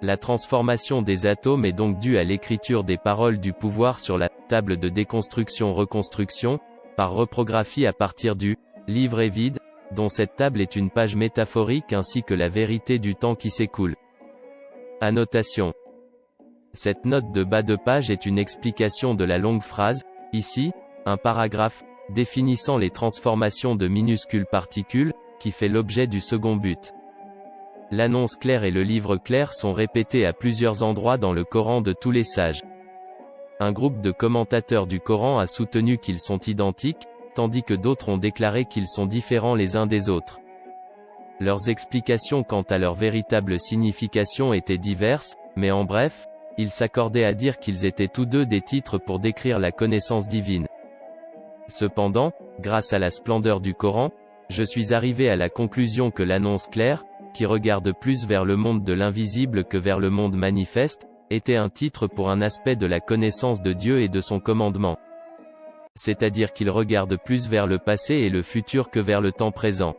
La transformation des atomes est donc due à l'écriture des paroles du pouvoir sur la « table de déconstruction-reconstruction », par reprographie à partir du « livre est vide », dont cette table est une page métaphorique ainsi que la vérité du temps qui s'écoule. Annotation. Cette note de bas de page est une explication de la longue phrase, ici, un paragraphe, définissant les transformations de minuscules particules, qui fait l'objet du second but. L'annonce claire et le livre clair sont répétés à plusieurs endroits dans le Coran de tous les sages. Un groupe de commentateurs du Coran a soutenu qu'ils sont identiques, tandis que d'autres ont déclaré qu'ils sont différents les uns des autres. Leurs explications quant à leur véritable signification étaient diverses, mais en bref, ils s'accordaient à dire qu'ils étaient tous deux des titres pour décrire la connaissance divine. Cependant, grâce à la splendeur du Coran, je suis arrivé à la conclusion que l'annonce claire, qui regarde plus vers le monde de l'invisible que vers le monde manifeste, était un titre pour un aspect de la connaissance de Dieu et de son commandement. C'est-à-dire qu'il regarde plus vers le passé et le futur que vers le temps présent.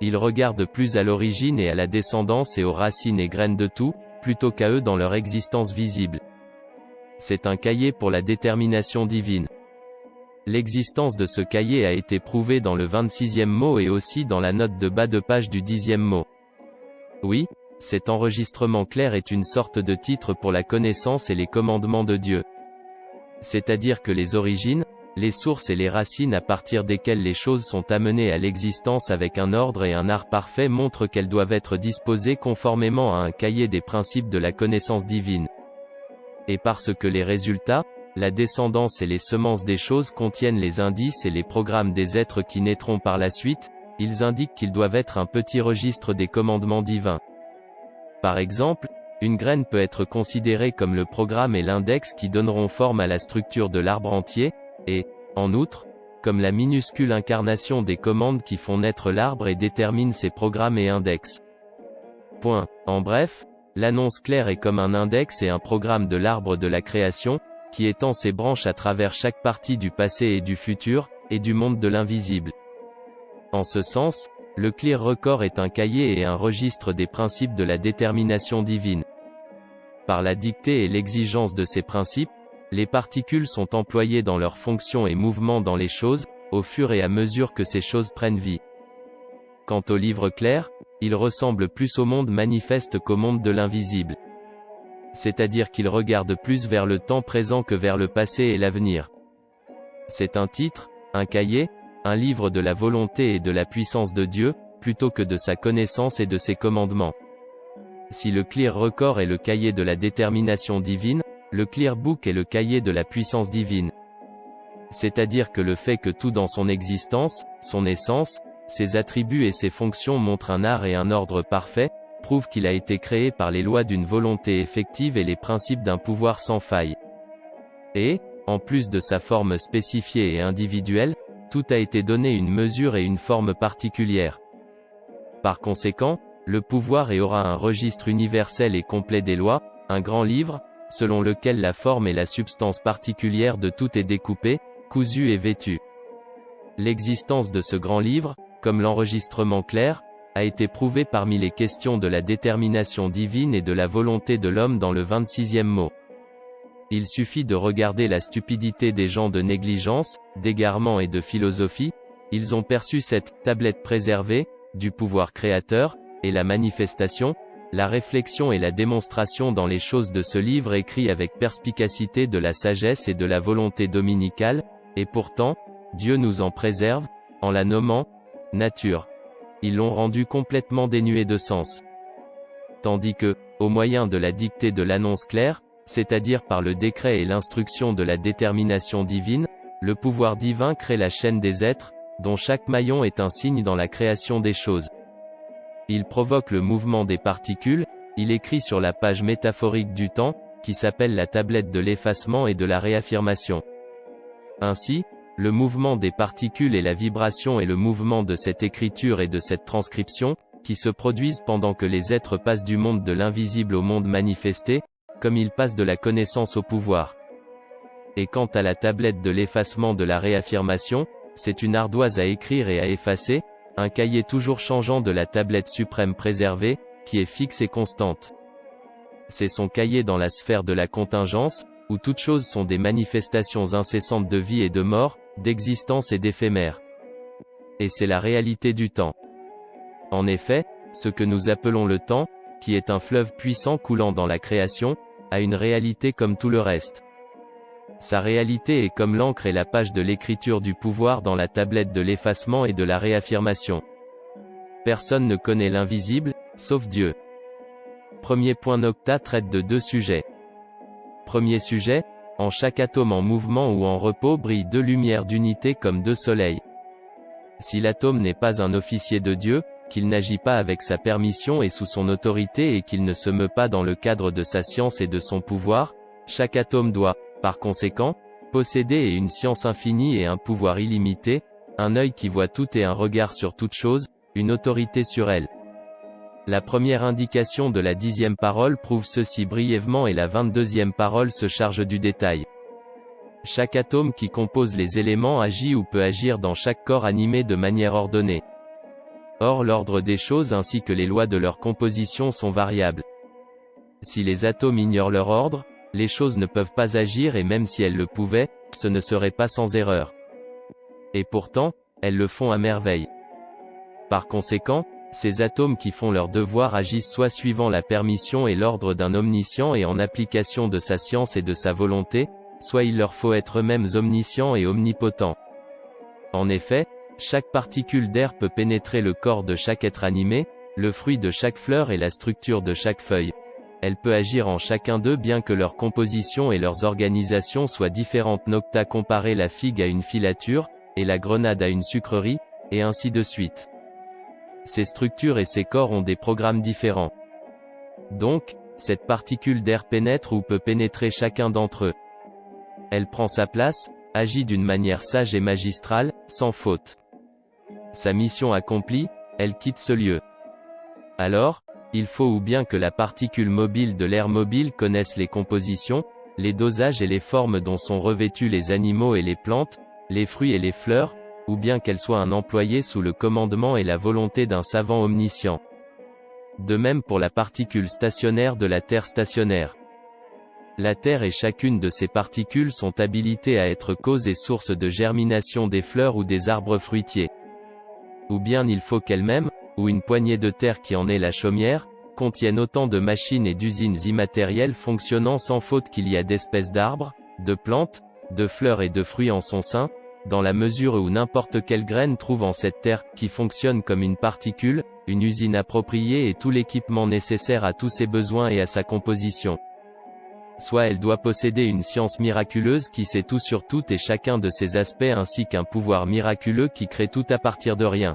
Il regarde plus à l'origine et à la descendance et aux racines et graines de tout, plutôt qu'à eux dans leur existence visible. C'est un cahier pour la détermination divine. L'existence de ce cahier a été prouvée dans le 26e mot et aussi dans la note de bas de page du 10e mot. Oui, cet enregistrement clair est une sorte de titre pour la connaissance et les commandements de Dieu. C'est-à-dire que les origines, les sources et les racines à partir desquelles les choses sont amenées à l'existence avec un ordre et un art parfait montrent qu'elles doivent être disposées conformément à un cahier des principes de la connaissance divine. Et parce que les résultats, la descendance et les semences des choses contiennent les indices et les programmes des êtres qui naîtront par la suite, ils indiquent qu'ils doivent être un petit registre des commandements divins. Par exemple, une graine peut être considérée comme le programme et l'index qui donneront forme à la structure de l'arbre entier, et, en outre, comme la minuscule incarnation des commandes qui font naître l'arbre et déterminent ses programmes et index. Point. En bref, l'annonce claire est comme un index et un programme de l'arbre de la création, qui étend ses branches à travers chaque partie du passé et du futur, et du monde de l'invisible. En ce sens, le Clear Record est un cahier et un registre des principes de la détermination divine. Par la dictée et l'exigence de ces principes, les particules sont employées dans leurs fonctions et mouvements dans les choses, au fur et à mesure que ces choses prennent vie. Quant au livre clair, il ressemble plus au monde manifeste qu'au monde de l'invisible. C'est-à-dire qu'il regarde plus vers le temps présent que vers le passé et l'avenir. C'est un titre, un cahier, un livre de la volonté et de la puissance de Dieu, plutôt que de sa connaissance et de ses commandements. Si le Clear Record est le cahier de la détermination divine, le Clear Book est le cahier de la puissance divine. C'est-à-dire que le fait que tout dans son existence, son essence, ses attributs et ses fonctions montrent un art et un ordre parfait, prouve qu'il a été créé par les lois d'une volonté effective et les principes d'un pouvoir sans faille. Et, en plus de sa forme spécifiée et individuelle, tout a été donné une mesure et une forme particulière. Par conséquent, le pouvoir aura un registre universel et complet des lois, un grand livre, selon lequel la forme et la substance particulière de tout est découpée, cousue et vêtue. L'existence de ce grand livre, comme l'enregistrement clair, a été prouvée parmi les questions de la détermination divine et de la volonté de l'homme dans le 26e mot. Il suffit de regarder la stupidité des gens de négligence, d'égarement et de philosophie, ils ont perçu cette « tablette préservée » du pouvoir créateur, et la manifestation, la réflexion et la démonstration dans les choses de ce livre écrit avec perspicacité de la sagesse et de la volonté dominicale, et pourtant, Dieu nous en préserve, en la nommant « nature ». Ils l'ont rendu complètement dénué de sens. Tandis que, au moyen de la dictée de l'annonce claire, c'est-à-dire par le décret et l'instruction de la détermination divine, le pouvoir divin crée la chaîne des êtres, dont chaque maillon est un signe dans la création des choses. Il provoque le mouvement des particules, il écrit sur la page métaphorique du temps, qui s'appelle la tablette de l'effacement et de la réaffirmation. Ainsi, le mouvement des particules et la vibration est le mouvement de cette écriture et de cette transcription, qui se produisent pendant que les êtres passent du monde de l'invisible au monde manifesté, comme ils passent de la connaissance au pouvoir. Et quant à la tablette de l'effacement de la réaffirmation, c'est une ardoise à écrire et à effacer, un cahier toujours changeant de la tablette suprême préservée, qui est fixe et constante. C'est son cahier dans la sphère de la contingence, où toutes choses sont des manifestations incessantes de vie et de mort, d'existence et d'éphémère. Et c'est la réalité du temps. En effet, ce que nous appelons le temps, qui est un fleuve puissant coulant dans la création, a une réalité comme tout le reste. Sa réalité est comme l'encre et la page de l'écriture du pouvoir dans la tablette de l'effacement et de la réaffirmation. Personne ne connaît l'invisible, sauf Dieu. Premier point. Nocta traite de 2 sujets. Premier sujet, en chaque atome en mouvement ou en repos brillent 2 lumières d'unité comme 2 soleils. Si l'atome n'est pas un officier de Dieu, qu'il n'agit pas avec sa permission et sous son autorité et qu'il ne se meut pas dans le cadre de sa science et de son pouvoir, chaque atome doit, par conséquent, posséder une science infinie et un pouvoir illimité, un œil qui voit tout et un regard sur toute chose, une autorité sur elle. La première indication de la 10e parole prouve ceci brièvement et la 22e parole se charge du détail. Chaque atome qui compose les éléments agit ou peut agir dans chaque corps animé de manière ordonnée. Or l'ordre des choses ainsi que les lois de leur composition sont variables. Si les atomes ignorent leur ordre, les choses ne peuvent pas agir et même si elles le pouvaient, ce ne serait pas sans erreur. Et pourtant, elles le font à merveille. Par conséquent, ces atomes qui font leur devoir agissent soit suivant la permission et l'ordre d'un omniscient et en application de sa science et de sa volonté, soit il leur faut être eux-mêmes omniscients et omnipotents. En effet, chaque particule d'air peut pénétrer le corps de chaque être animé, le fruit de chaque fleur et la structure de chaque feuille. Elle peut agir en chacun d'eux bien que leur composition et leurs organisations soient différentes. Nocta comparer la figue à une filature, et la grenade à une sucrerie, et ainsi de suite. Ces structures et ces corps ont des programmes différents. Donc, cette particule d'air pénètre ou peut pénétrer chacun d'entre eux. Elle prend sa place, agit d'une manière sage et magistrale, sans faute. Sa mission accomplie, elle quitte ce lieu. Alors, il faut ou bien que la particule mobile de l'air mobile connaisse les compositions, les dosages et les formes dont sont revêtus les animaux et les plantes, les fruits et les fleurs, ou bien qu'elle soit un employé sous le commandement et la volonté d'un savant omniscient. De même pour la particule stationnaire de la Terre stationnaire. La Terre et chacune de ces particules sont habilitées à être cause et source de germination des fleurs ou des arbres fruitiers. Ou bien il faut qu'elle-même, ou une poignée de terre qui en est la chaumière, contienne autant de machines et d'usines immatérielles fonctionnant sans faute qu'il y a d'espèces d'arbres, de plantes, de fleurs et de fruits en son sein, dans la mesure où n'importe quelle graine trouve en cette terre, qui fonctionne comme une particule, une usine appropriée et tout l'équipement nécessaire à tous ses besoins et à sa composition. Soit elle doit posséder une science miraculeuse qui sait tout sur tout et chacun de ses aspects ainsi qu'un pouvoir miraculeux qui crée tout à partir de rien.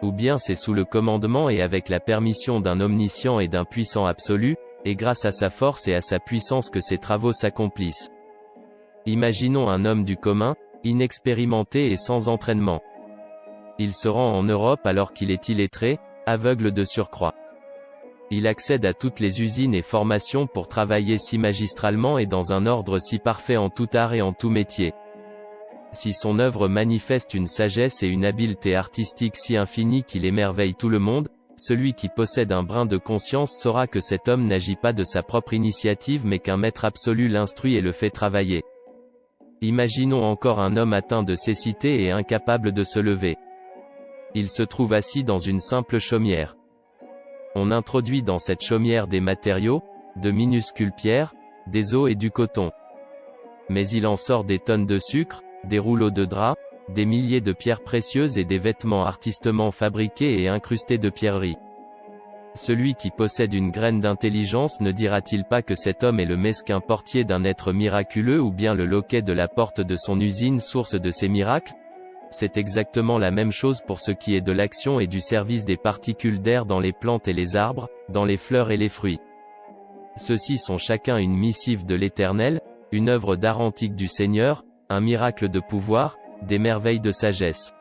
Ou bien c'est sous le commandement et avec la permission d'un omniscient et d'un puissant absolu, et grâce à sa force et à sa puissance que ces travaux s'accomplissent. Imaginons un homme du commun, inexpérimenté et sans entraînement. Il se rend en Europe alors qu'il est illettré, aveugle de surcroît. Il accède à toutes les usines et formations pour travailler si magistralement et dans un ordre si parfait en tout art et en tout métier. Si son œuvre manifeste une sagesse et une habileté artistique si infinie qu'il émerveille tout le monde, celui qui possède un brin de conscience saura que cet homme n'agit pas de sa propre initiative mais qu'un maître absolu l'instruit et le fait travailler. Imaginons encore un homme atteint de cécité et incapable de se lever. Il se trouve assis dans une simple chaumière. On introduit dans cette chaumière des matériaux, de minuscules pierres, des os et du coton. Mais il en sort des tonnes de sucre, des rouleaux de drap, des milliers de pierres précieuses et des vêtements artistement fabriqués et incrustés de pierreries. Celui qui possède une graine d'intelligence ne dira-t-il pas que cet homme est le mesquin portier d'un être miraculeux ou bien le loquet de la porte de son usine source de ses miracles? C'est exactement la même chose pour ce qui est de l'action et du service des particules d'air dans les plantes et les arbres, dans les fleurs et les fruits. Ceux-ci sont chacun une missive de l'Éternel, une œuvre d'art antique du Seigneur, un miracle de pouvoir, des merveilles de sagesse.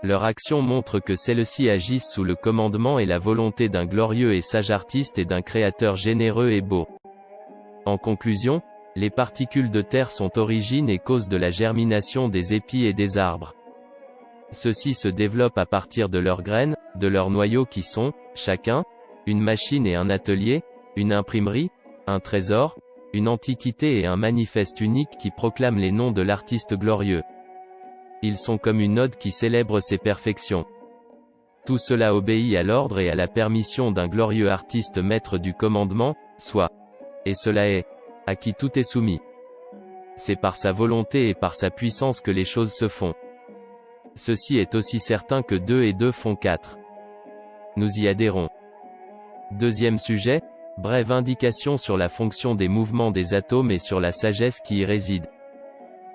Leur action montre que celles-ci agissent sous le commandement et la volonté d'un glorieux et sage artiste et d'un créateur généreux et beau. En conclusion, les particules de terre sont origine et cause de la germination des épis et des arbres. Ceux-ci se développent à partir de leurs graines, de leurs noyaux qui sont, chacun, une machine et un atelier, une imprimerie, un trésor, une antiquité et un manifeste unique qui proclament les noms de l'artiste glorieux. Ils sont comme une ode qui célèbre ses perfections. Tout cela obéit à l'ordre et à la permission d'un glorieux artiste maître du commandement, soit. Et cela est, à qui tout est soumis. C'est par sa volonté et par sa puissance que les choses se font. Ceci est aussi certain que 2 et 2 font 4. Nous y adhérons. Deuxième sujet, brève indication sur la fonction des mouvements des atomes et sur la sagesse qui y réside.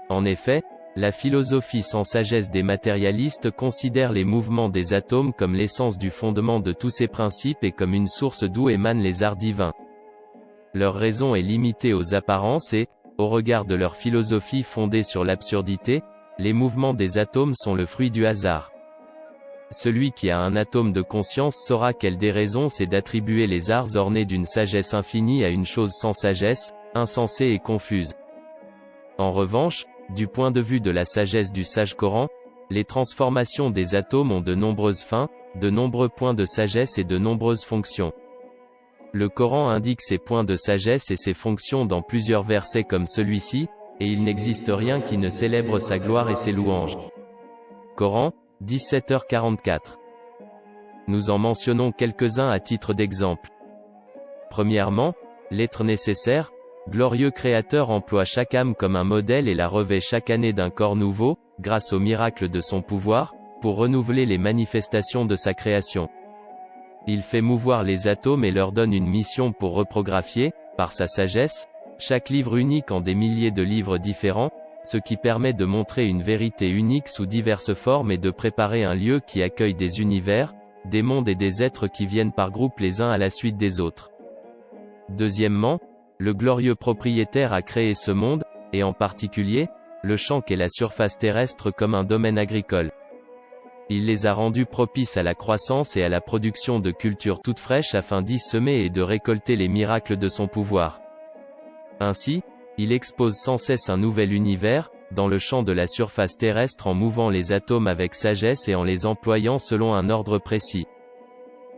En effet, la philosophie sans sagesse des matérialistes considère les mouvements des atomes comme l'essence du fondement de tous ces principes et comme une source d'où émanent les arts divins. Leur raison est limitée aux apparences et, au regard de leur philosophie fondée sur l'absurdité, les mouvements des atomes sont le fruit du hasard. Celui qui a un atome de conscience saura quelle déraison c'est d'attribuer les arts ornés d'une sagesse infinie à une chose sans sagesse, insensée et confuse. En revanche, du point de vue de la sagesse du sage Coran, les transformations des atomes ont de nombreuses fins, de nombreux points de sagesse et de nombreuses fonctions. Le Coran indique ces points de sagesse et ces fonctions dans plusieurs versets comme celui-ci, et il n'existe rien qui ne célèbre sa gloire et ses louanges. Coran, 17h44. Nous en mentionnons quelques-uns à titre d'exemple. Premièrement, l'être nécessaire, glorieux créateur emploie chaque âme comme un modèle et la revêt chaque année d'un corps nouveau, grâce au miracle de son pouvoir, pour renouveler les manifestations de sa création. Il fait mouvoir les atomes et leur donne une mission pour reprographier, par sa sagesse, chaque livre unique en des milliers de livres différents, ce qui permet de montrer une vérité unique sous diverses formes et de préparer un lieu qui accueille des univers, des mondes et des êtres qui viennent par groupes les uns à la suite des autres. Deuxièmement, le glorieux propriétaire a créé ce monde, et en particulier, le champ qu'est la surface terrestre comme un domaine agricole. Il les a rendus propices à la croissance et à la production de cultures toutes fraîches afin d'y semer et de récolter les miracles de son pouvoir. Ainsi, il expose sans cesse un nouvel univers, dans le champ de la surface terrestre en mouvant les atomes avec sagesse et en les employant selon un ordre précis.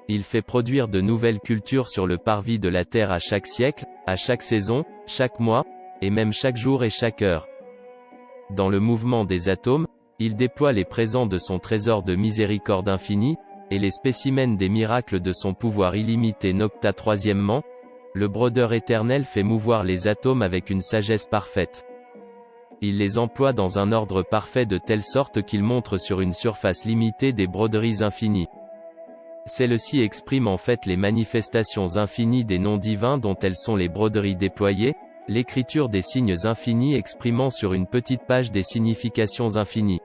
Il fait produire de nouvelles cultures sur le parvis de la terre à chaque siècle, à chaque saison, chaque mois, et même chaque jour et chaque heure. Dans le mouvement des atomes, il déploie les présents de son trésor de miséricorde infinie, et les spécimens des miracles de son pouvoir illimité nocta. Troisièmement, le brodeur éternel fait mouvoir les atomes avec une sagesse parfaite. Il les emploie dans un ordre parfait de telle sorte qu'ils montrent sur une surface limitée des broderies infinies. Celles-ci expriment en fait les manifestations infinies des noms divins dont elles sont les broderies déployées, l'écriture des signes infinis exprimant sur une petite page des significations infinies.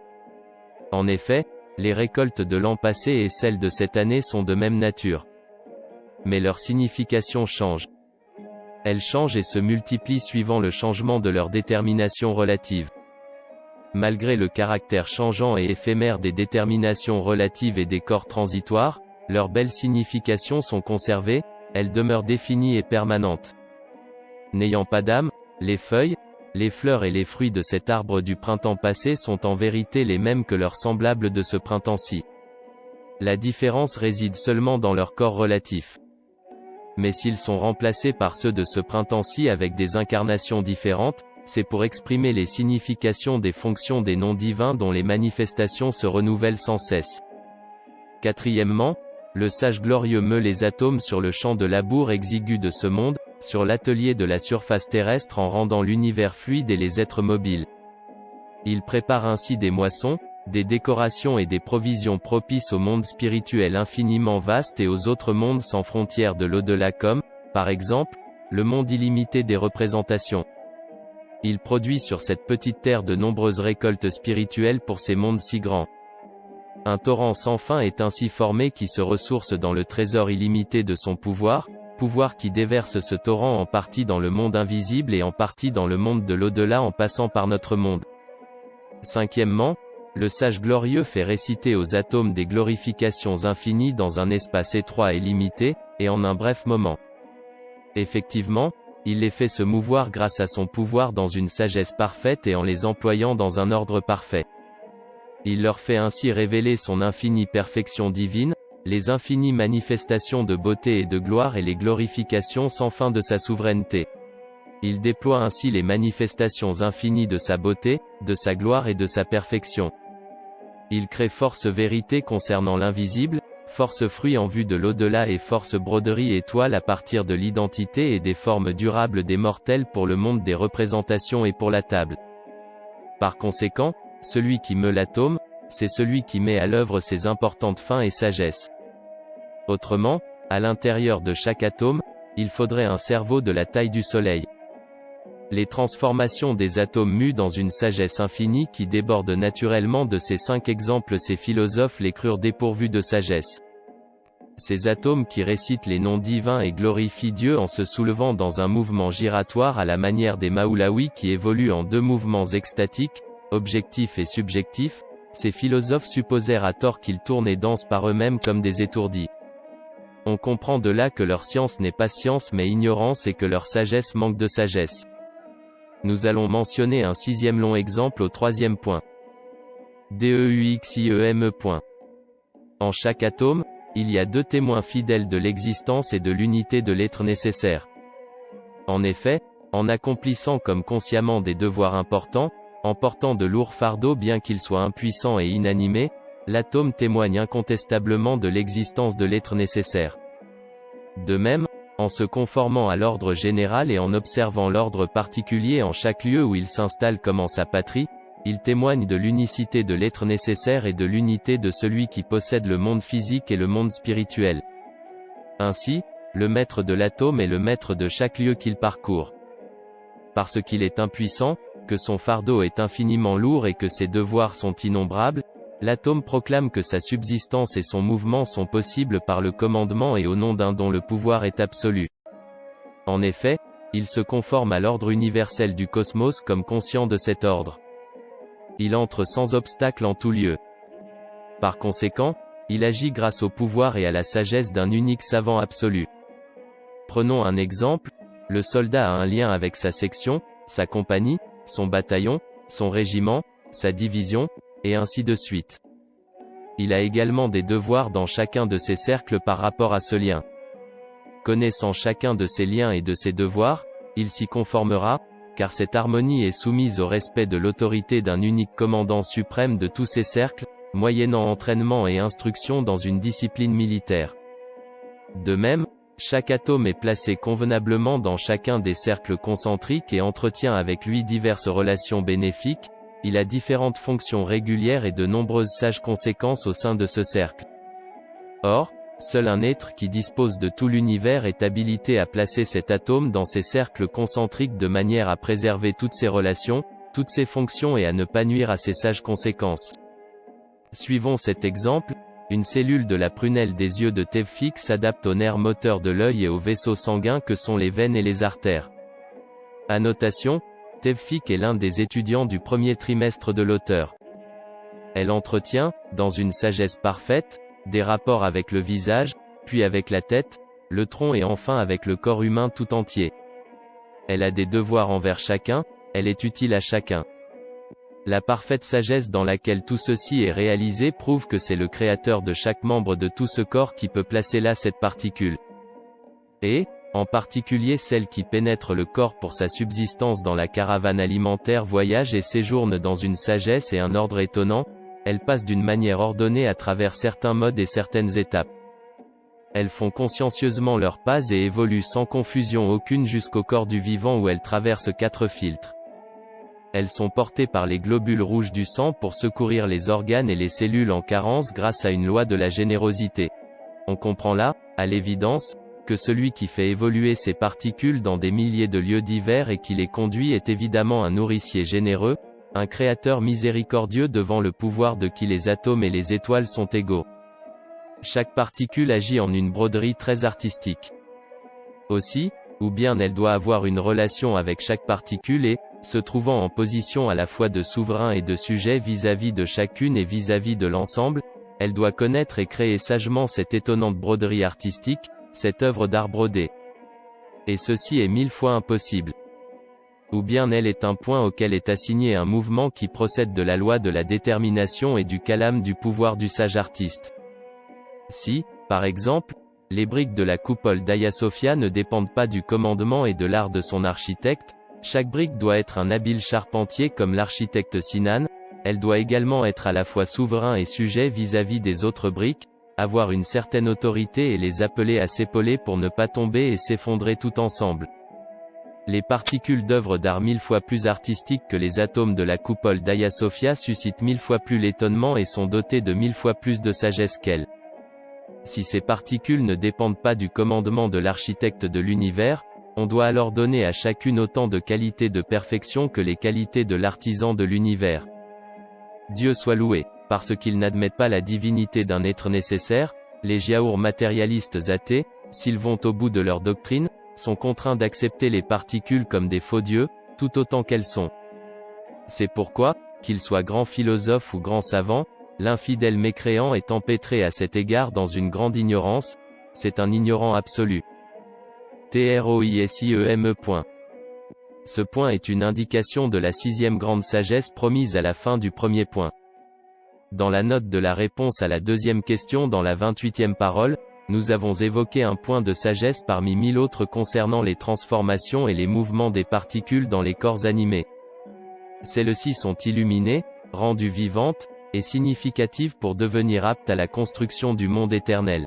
En effet, les récoltes de l'an passé et celles de cette année sont de même nature. Mais leur signification change. Elles changent et se multiplient suivant le changement de leur détermination relative. Malgré le caractère changeant et éphémère des déterminations relatives et des corps transitoires, leurs belles significations sont conservées, elles demeurent définies et permanentes. N'ayant pas d'âme, les feuilles, les fleurs et les fruits de cet arbre du printemps passé sont en vérité les mêmes que leurs semblables de ce printemps-ci. La différence réside seulement dans leur corps relatif. Mais s'ils sont remplacés par ceux de ce printemps-ci avec des incarnations différentes, c'est pour exprimer les significations des fonctions des noms divins dont les manifestations se renouvellent sans cesse. Quatrièmement, le sage glorieux meut les atomes sur le champ de labour exigu de ce monde, sur l'atelier de la surface terrestre en rendant l'univers fluide et les êtres mobiles. Il prépare ainsi des moissons, des décorations et des provisions propices au monde spirituel infiniment vaste et aux autres mondes sans frontières de l'au-delà comme, par exemple, le monde illimité des représentations. Il produit sur cette petite terre de nombreuses récoltes spirituelles pour ces mondes si grands. Un torrent sans fin est ainsi formé qui se ressource dans le trésor illimité de son pouvoir qui déverse ce torrent en partie dans le monde invisible et en partie dans le monde de l'au-delà en passant par notre monde. Cinquièmement, le sage glorieux fait réciter aux atomes des glorifications infinies dans un espace étroit et limité, et en un bref moment. Effectivement, il les fait se mouvoir grâce à son pouvoir dans une sagesse parfaite et en les employant dans un ordre parfait. Il leur fait ainsi révéler son infinie perfection divine, les infinies manifestations de beauté et de gloire et les glorifications sans fin de sa souveraineté. Il déploie ainsi les manifestations infinies de sa beauté, de sa gloire et de sa perfection. Il crée force vérité concernant l'invisible, force fruit en vue de l'au-delà et force broderie étoile à partir de l'identité et des formes durables des mortels pour le monde des représentations et pour la table. Par conséquent, celui qui meut l'atome, c'est celui qui met à l'œuvre ses importantes fins et sagesse. Autrement, à l'intérieur de chaque atome, il faudrait un cerveau de la taille du Soleil. Les transformations des atomes mus dans une sagesse infinie qui déborde naturellement de ces 5 exemples, ces philosophes les crurent dépourvus de sagesse. Ces atomes qui récitent les noms divins et glorifient Dieu en se soulevant dans un mouvement giratoire à la manière des Maulaouis qui évoluent en 2 mouvements extatiques, objectifs et subjectifs, ces philosophes supposèrent à tort qu'ils tournent et dansent par eux-mêmes comme des étourdis. On comprend de là que leur science n'est pas science mais ignorance et que leur sagesse manque de sagesse. Nous allons mentionner un 6e long exemple au 3e point. DEUXIEME. En chaque atome, il y a 2 témoins fidèles de l'existence et de l'unité de l'être nécessaire. En effet, en accomplissant comme consciemment des devoirs importants, en portant de lourds fardeaux bien qu'il soit impuissant et inanimé, l'atome témoigne incontestablement de l'existence de l'être nécessaire. De même, en se conformant à l'ordre général et en observant l'ordre particulier en chaque lieu où il s'installe comme en sa patrie, il témoigne de l'unicité de l'être nécessaire et de l'unité de celui qui possède le monde physique et le monde spirituel. Ainsi, le maître de l'atome est le maître de chaque lieu qu'il parcourt. Parce qu'il est impuissant, que son fardeau est infiniment lourd et que ses devoirs sont innombrables, l'atome proclame que sa subsistance et son mouvement sont possibles par le commandement et au nom d'un dont le pouvoir est absolu. En effet, il se conforme à l'ordre universel du cosmos comme conscient de cet ordre. Il entre sans obstacle en tout lieu. Par conséquent, il agit grâce au pouvoir et à la sagesse d'un unique savant absolu. Prenons un exemple, le soldat a un lien avec sa section, sa compagnie, son bataillon, son régiment, sa division, et ainsi de suite. Il a également des devoirs dans chacun de ces cercles par rapport à ce lien. Connaissant chacun de ces liens et de ces devoirs, il s'y conformera, car cette harmonie est soumise au respect de l'autorité d'un unique commandant suprême de tous ces cercles, moyennant entraînement et instruction dans une discipline militaire. De même, chaque atome est placé convenablement dans chacun des cercles concentriques et entretient avec lui diverses relations bénéfiques. Il a différentes fonctions régulières et de nombreuses sages conséquences au sein de ce cercle. Or, seul un être qui dispose de tout l'univers est habilité à placer cet atome dans ces cercles concentriques de manière à préserver toutes ses relations, toutes ses fonctions et à ne pas nuire à ses sages conséquences. Suivons cet exemple. Une cellule de la prunelle des yeux de Tevfik s'adapte aux nerfs moteurs de l'œil et aux vaisseaux sanguins que sont les veines et les artères. Annotation. Tevfik est l'un des étudiants du premier trimestre de l'auteur. Elle entretient, dans une sagesse parfaite, des rapports avec le visage, puis avec la tête, le tronc et enfin avec le corps humain tout entier. Elle a des devoirs envers chacun, elle est utile à chacun. La parfaite sagesse dans laquelle tout ceci est réalisé prouve que c'est le créateur de chaque membre de tout ce corps qui peut placer là cette particule. Et, en particulier celle qui pénètre le corps pour sa subsistance dans la caravane alimentaire voyage et séjourne dans une sagesse et un ordre étonnant, elles passent d'une manière ordonnée à travers certains modes et certaines étapes. Elles font consciencieusement leurs pas et évoluent sans confusion aucune jusqu'au corps du vivant où elles traversent 4 filtres. elles sont portées par les globules rouges du sang pour secourir les organes et les cellules en carence grâce à une loi de la générosité. On comprend là, à l'évidence, que celui qui fait évoluer ces particules dans des milliers de lieux divers et qui les conduit est évidemment un nourricier généreux, un créateur miséricordieux devant le pouvoir de qui les atomes et les étoiles sont égaux. Chaque particule agit en une broderie très artistique. Aussi, ou bien elle doit avoir une relation avec chaque particule et, se trouvant en position à la fois de souverain et de sujet vis-à-vis de chacune et vis-à-vis de l'ensemble, elle doit connaître et créer sagement cette étonnante broderie artistique, cette œuvre d'art brodé. Et ceci est 1000 fois impossible. Ou bien elle est un point auquel est assigné un mouvement qui procède de la loi de la détermination et du calame du pouvoir du sage artiste. Si, par exemple, les briques de la coupole d'Hagia Sophia ne dépendent pas du commandement et de l'art de son architecte, chaque brique doit être un habile charpentier comme l'architecte Sinan, elle doit également être à la fois souverain et sujet vis-à-vis des autres briques, avoir une certaine autorité et les appeler à s'épauler pour ne pas tomber et s'effondrer tout ensemble. Les particules d'œuvres d'art 1000 fois plus artistiques que les atomes de la coupole d'Hagia Sophia suscitent 1000 fois plus l'étonnement et sont dotées de 1000 fois plus de sagesse qu'elles. Si ces particules ne dépendent pas du commandement de l'architecte de l'univers, on doit alors donner à chacune autant de qualités de perfection que les qualités de l'artisan de l'univers. Dieu soit loué, parce qu'ils n'admettent pas la divinité d'un être nécessaire, les giaours matérialistes athées, s'ils vont au bout de leur doctrine, sont contraints d'accepter les particules comme des faux dieux, tout autant qu'elles sont. C'est pourquoi, qu'ils soient grands philosophes ou grands savants, l'infidèle mécréant est empêtré à cet égard dans une grande ignorance, c'est un ignorant absolu. TROISIEME. Ce point est une indication de la 6e grande sagesse promise à la fin du premier point. Dans la note de la réponse à la deuxième question dans la 28e parole, nous avons évoqué un point de sagesse parmi 1000 autres concernant les transformations et les mouvements des particules dans les corps animés. Celles-ci sont illuminées, rendues vivantes, et significatives pour devenir aptes à la construction du monde éternel.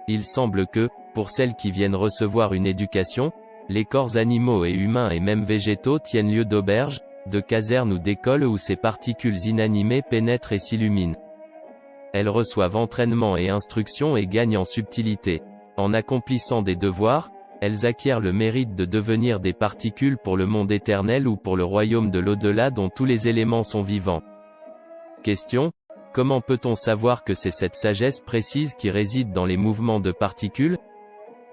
Il semble que, pour celles qui viennent recevoir une éducation, les corps animaux et humains et même végétaux tiennent lieu d'auberge, de caserne ou d'école où ces particules inanimées pénètrent et s'illuminent. Elles reçoivent entraînement et instruction et gagnent en subtilité. En accomplissant des devoirs, elles acquièrent le mérite de devenir des particules pour le monde éternel ou pour le royaume de l'au-delà dont tous les éléments sont vivants. Question: comment peut-on savoir que c'est cette sagesse précise qui réside dans les mouvements de particules?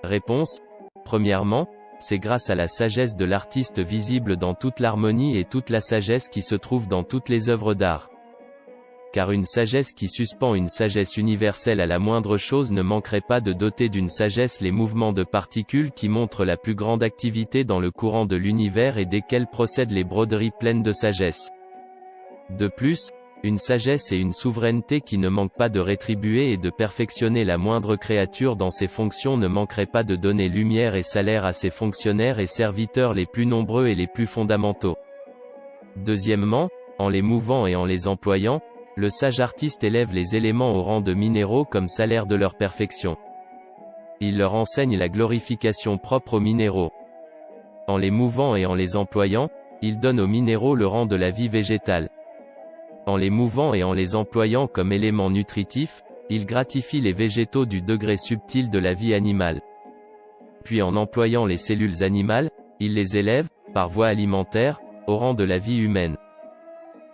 Réponse: premièrement, c'est grâce à la sagesse de l'artiste visible dans toute l'harmonie et toute la sagesse qui se trouve dans toutes les œuvres d'art. Car une sagesse qui suspend une sagesse universelle à la moindre chose ne manquerait pas de doter d'une sagesse les mouvements de particules qui montrent la plus grande activité dans le courant de l'univers et desquelles procèdent les broderies pleines de sagesse. De plus, une sagesse et une souveraineté qui ne manquent pas de rétribuer et de perfectionner la moindre créature dans ses fonctions ne manqueraient pas de donner lumière et salaire à ses fonctionnaires et serviteurs les plus nombreux et les plus fondamentaux. Deuxièmement, en les mouvant et en les employant, le sage artiste élève les éléments au rang de minéraux comme salaire de leur perfection. Il leur enseigne la glorification propre aux minéraux. En les mouvant et en les employant, il donne aux minéraux le rang de la vie végétale. En les mouvant et en les employant comme éléments nutritifs, il gratifie les végétaux du degré subtil de la vie animale. Puis en employant les cellules animales, il les élève, par voie alimentaire, au rang de la vie humaine.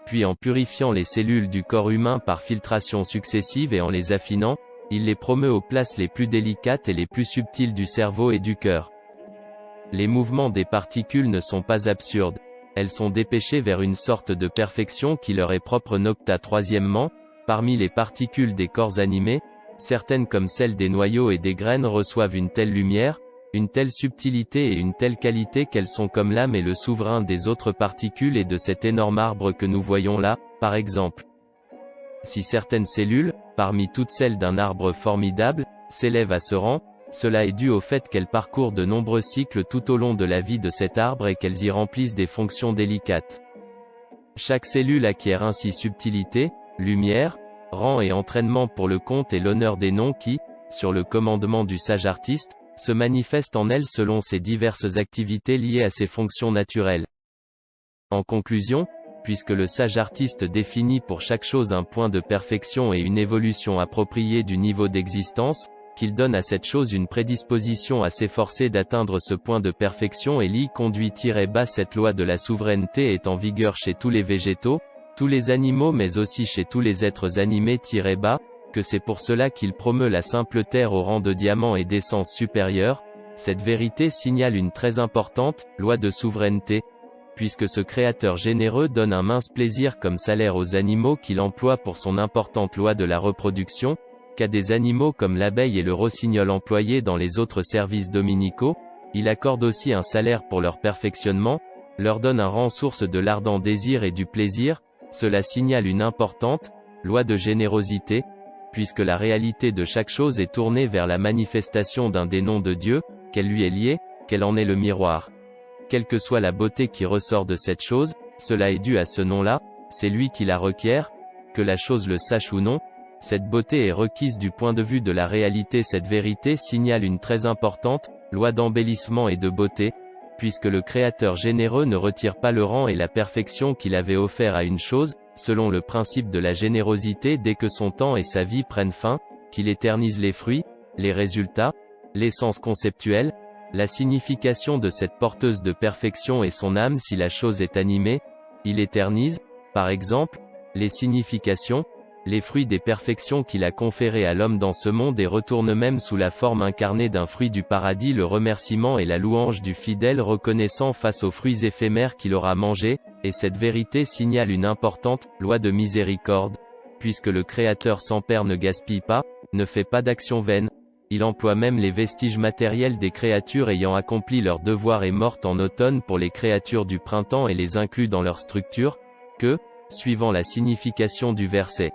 Puis en purifiant les cellules du corps humain par filtration successive et en les affinant, il les promeut aux places les plus délicates et les plus subtiles du cerveau et du cœur. Les mouvements des particules ne sont pas absurdes. Elles sont dépêchées vers une sorte de perfection qui leur est propre. Nocta. Troisièmement, parmi les particules des corps animés, certaines comme celles des noyaux et des graines reçoivent une telle lumière, une telle subtilité et une telle qualité qu'elles sont comme l'âme et le souverain des autres particules et de cet énorme arbre que nous voyons là, par exemple. Si certaines cellules, parmi toutes celles d'un arbre formidable, s'élèvent à ce rang, cela est dû au fait qu'elles parcourent de nombreux cycles tout au long de la vie de cet arbre et qu'elles y remplissent des fonctions délicates. Chaque cellule acquiert ainsi subtilité, lumière, rang et entraînement pour le compte et l'honneur des noms qui, sur le commandement du sage artiste, se manifestent en elle selon ses diverses activités liées à ses fonctions naturelles. En conclusion, puisque le sage artiste définit pour chaque chose un point de perfection et une évolution appropriée du niveau d'existence, qu'il donne à cette chose une prédisposition à s'efforcer d'atteindre ce point de perfection et l'y conduit-bas cette loi de la souveraineté est en vigueur chez tous les végétaux, tous les animaux mais aussi chez tous les êtres animés-bas, que c'est pour cela qu'il promeut la simple terre au rang de diamant et d'essence supérieure, cette vérité signale une très importante loi de souveraineté, puisque ce Créateur généreux donne un mince plaisir comme salaire aux animaux qu'il emploie pour son importante loi de la reproduction, qu'à des animaux comme l'abeille et le rossignol employés dans les autres services dominicaux, il accorde aussi un salaire pour leur perfectionnement, leur donne un rang source de l'ardent désir et du plaisir, cela signale une importante loi de générosité, puisque la réalité de chaque chose est tournée vers la manifestation d'un des noms de Dieu, qu'elle lui est liée, qu'elle en est le miroir. Quelle que soit la beauté qui ressort de cette chose, cela est dû à ce nom-là, c'est lui qui la requiert, que la chose le sache ou non, cette beauté est requise du point de vue de la réalité. Cette vérité signale une très importante loi d'embellissement et de beauté, puisque le Créateur généreux ne retire pas le rang et la perfection qu'il avait offert à une chose, selon le principe de la générosité dès que son temps et sa vie prennent fin, qu'il éternise les fruits, les résultats, l'essence conceptuelle, la signification de cette porteuse de perfection et son âme si la chose est animée, il éternise, par exemple, les significations, les fruits des perfections qu'il a conférées à l'homme dans ce monde et retourne même sous la forme incarnée d'un fruit du paradis le remerciement et la louange du fidèle reconnaissant face aux fruits éphémères qu'il aura mangés, et cette vérité signale une importante loi de miséricorde, puisque le Créateur sans père ne gaspille pas, ne fait pas d'action vaine, il emploie même les vestiges matériels des créatures ayant accompli leur devoir et mortes en automne pour les créatures du printemps et les inclut dans leur structure, que, suivant la signification du verset,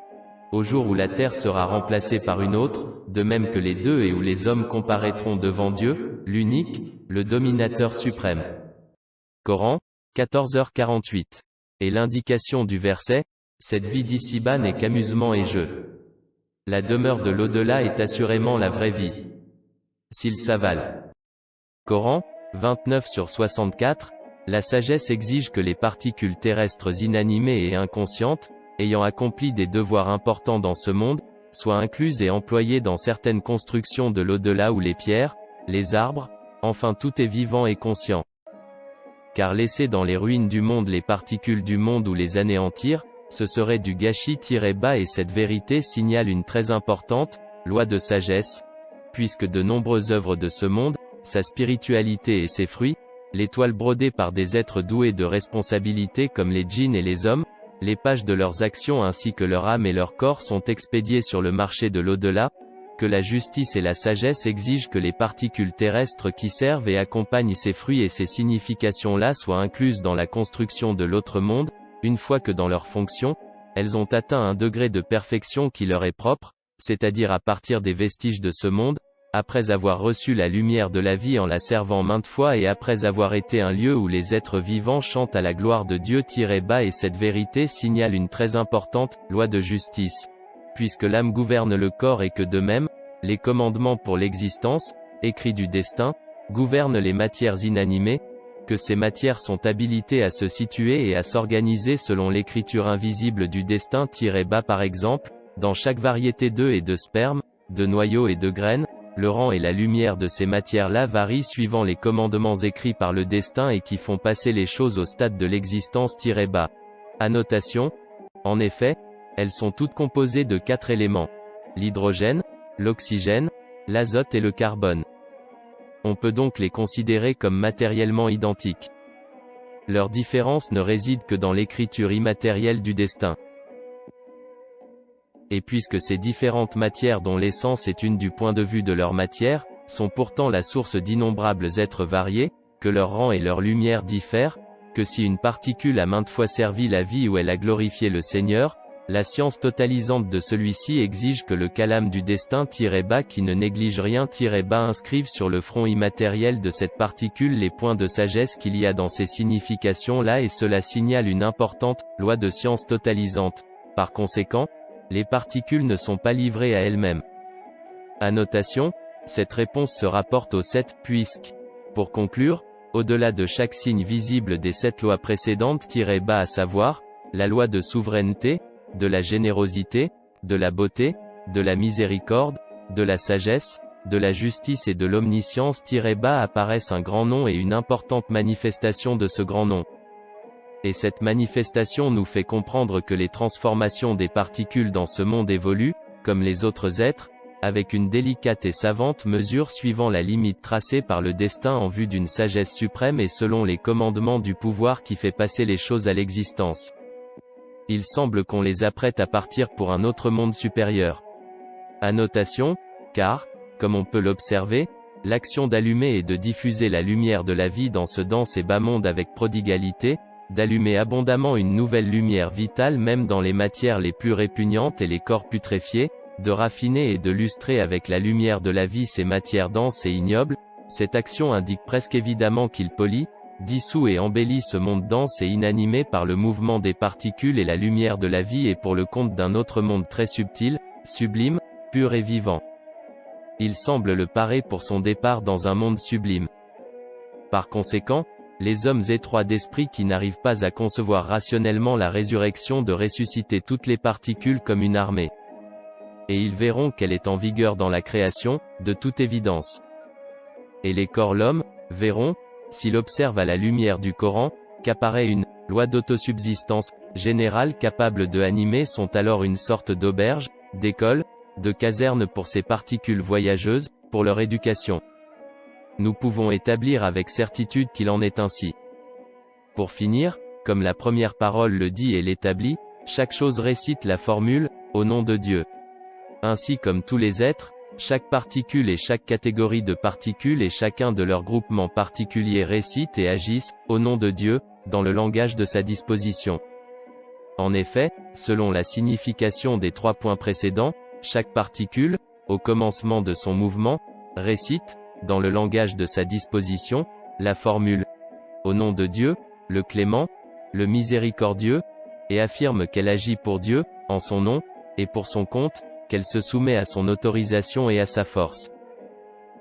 au jour où la terre sera remplacée par une autre, de même que les deux et où les hommes comparaîtront devant Dieu, l'unique, le dominateur suprême. Coran, 14h48. Et l'indication du verset, cette vie d'ici-bas n'est qu'amusement et jeu. La demeure de l'au-delà est assurément la vraie vie. S'il s'avale. Coran, 29/64, la sagesse exige que les particules terrestres inanimées et inconscientes, ayant accompli des devoirs importants dans ce monde, soient incluses et employées dans certaines constructions de l'au-delà ou les pierres, les arbres, enfin tout est vivant et conscient. Car laisser dans les ruines du monde les particules du monde ou les anéantir, ce serait du gâchis-bas et cette vérité signale une très importante loi de sagesse, puisque de nombreuses œuvres de ce monde, sa spiritualité et ses fruits, les toiles brodées par des êtres doués de responsabilité comme les djinns et les hommes, les pages de leurs actions ainsi que leur âme et leur corps sont expédiées sur le marché de l'au-delà, que la justice et la sagesse exigent que les particules terrestres qui servent et accompagnent ces fruits et ces significations-là soient incluses dans la construction de l'autre monde, une fois que dans leur fonction, elles ont atteint un degré de perfection qui leur est propre, c'est-à-dire à partir des vestiges de ce monde, après avoir reçu la lumière de la vie en la servant maintes fois et après avoir été un lieu où les êtres vivants chantent à la gloire de Dieu-bas et cette vérité signale une très importante loi de justice. Puisque l'âme gouverne le corps et que de même, les commandements pour l'existence, écrits du destin, gouvernent les matières inanimées, que ces matières sont habilitées à se situer et à s'organiser selon l'écriture invisible du destin-bas par exemple, dans chaque variété d'œufs et de sperme, de noyaux et de graines, le rang et la lumière de ces matières-là varient suivant les commandements écrits par le destin et qui font passer les choses au stade de l'existence-bas. Annotation. En effet, elles sont toutes composées de 4 éléments. L'hydrogène, l'oxygène, l'azote et le carbone. On peut donc les considérer comme matériellement identiques. Leur différence ne réside que dans l'écriture immatérielle du destin. Et puisque ces différentes matières dont l'essence est une du point de vue de leur matière, sont pourtant la source d'innombrables êtres variés, que leur rang et leur lumière diffèrent, que si une particule a maintes fois servi la vie ou elle a glorifié le Seigneur, la science totalisante de celui-ci exige que le calame du destin-bas qui ne néglige rien-bas inscrive sur le front immatériel de cette particule les points de sagesse qu'il y a dans ces significations-là et cela signale une importante loi de science totalisante. Par conséquent, les particules ne sont pas livrées à elles-mêmes. Annotation, cette réponse se rapporte au 7, puisque. Pour conclure, au-delà de chaque signe visible des 7 lois précédentes -bas à savoir, la loi de souveraineté, de la générosité, de la beauté, de la miséricorde, de la sagesse, de la justice et de l'omniscience -bas apparaissent un grand nom et une importante manifestation de ce grand nom. Et cette manifestation nous fait comprendre que les transformations des particules dans ce monde évoluent, comme les autres êtres, avec une délicate et savante mesure suivant la limite tracée par le destin en vue d'une sagesse suprême et selon les commandements du pouvoir qui fait passer les choses à l'existence. Il semble qu'on les apprête à partir pour un autre monde supérieur. Annotation, car, comme on peut l'observer, l'action d'allumer et de diffuser la lumière de la vie dans ce dense et bas monde avec prodigalité, d'allumer abondamment une nouvelle lumière vitale même dans les matières les plus répugnantes et les corps putréfiés, de raffiner et de lustrer avec la lumière de la vie ces matières denses et ignobles, cette action indique presque évidemment qu'il polit, dissout et embellit ce monde dense et inanimé par le mouvement des particules et la lumière de la vie et pour le compte d'un autre monde très subtil, sublime, pur et vivant. Il semble le parer pour son départ dans un monde sublime. Par conséquent, les hommes étroits d'esprit qui n'arrivent pas à concevoir rationnellement la résurrection de ressusciter toutes les particules comme une armée. Et ils verront qu'elle est en vigueur dans la création, de toute évidence. Et les corps l'homme, verront, s'il observe à la lumière du Coran, qu'apparaît une loi d'autosubsistance générale capable de animer sont alors une sorte d'auberge, d'école, de caserne pour ces particules voyageuses, pour leur éducation. Nous pouvons établir avec certitude qu'il en est ainsi. Pour finir, comme la première parole le dit et l'établit, chaque chose récite la formule, au nom de Dieu. Ainsi comme tous les êtres, chaque particule et chaque catégorie de particules et chacun de leurs groupements particuliers récitent et agissent, au nom de Dieu, dans le langage de sa disposition. En effet, selon la signification des 3 points précédents, chaque particule, au commencement de son mouvement, récite, dans le langage de sa disposition, la formule « Au nom de Dieu, le clément, le miséricordieux », et affirme qu'elle agit pour Dieu, en son nom, et pour son compte, qu'elle se soumet à son autorisation et à sa force.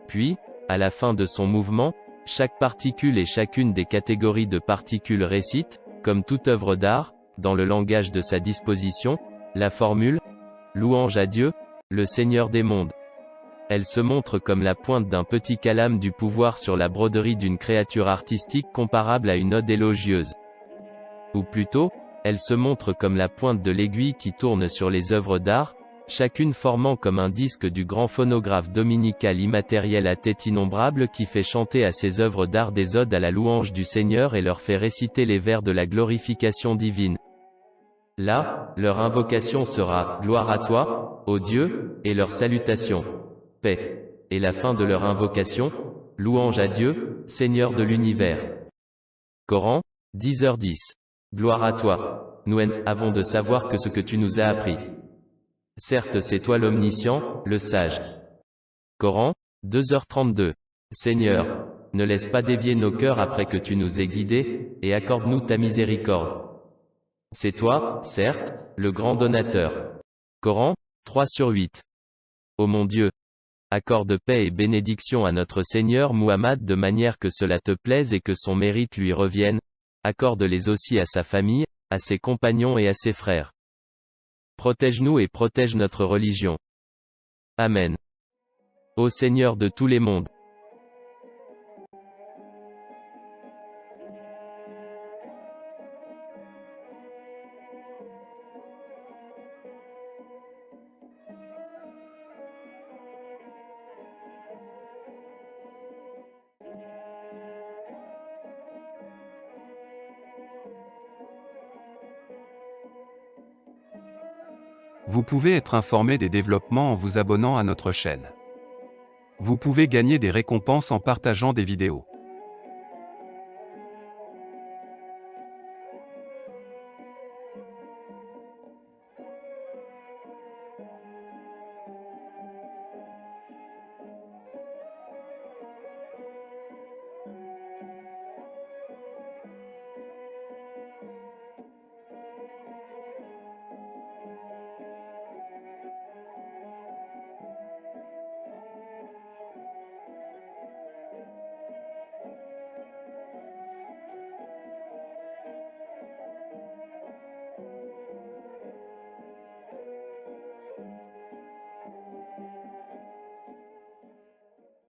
Puis, à la fin de son mouvement, chaque particule et chacune des catégories de particules récite, comme toute œuvre d'art, dans le langage de sa disposition, la formule « Louange à Dieu, le Seigneur des mondes ». Elle se montre comme la pointe d'un petit calame du pouvoir sur la broderie d'une créature artistique comparable à une ode élogieuse. Ou plutôt, elle se montre comme la pointe de l'aiguille qui tourne sur les œuvres d'art, chacune formant comme un disque du grand phonographe dominical immatériel à tête innombrable qui fait chanter à ces œuvres d'art des odes à la louange du Seigneur et leur fait réciter les vers de la glorification divine. Là, leur invocation sera « Gloire à toi, ô Dieu », et leur salutation « Paix ». Et la fin de leur invocation « Louange à Dieu, Seigneur de l'univers ». Coran, 10h10. Gloire à toi. Nous avons de savoir que ce que tu nous as appris. Certes c'est toi l'omniscient, le sage. Coran, 2h32. Seigneur, ne laisse pas dévier nos cœurs après que tu nous aies guidés, et accorde-nous ta miséricorde. C'est toi, certes, le grand donateur. Coran, 3/8. Ô mon Dieu, accorde paix et bénédiction à notre Seigneur Muhammad de manière que cela te plaise et que son mérite lui revienne, accorde-les aussi à sa famille, à ses compagnons et à ses frères. Protège-nous et protège notre religion. Amen. Ô Seigneur de tous les mondes. Vous pouvez être informé des développements en vous abonnant à notre chaîne. Vous pouvez gagner des récompenses en partageant des vidéos.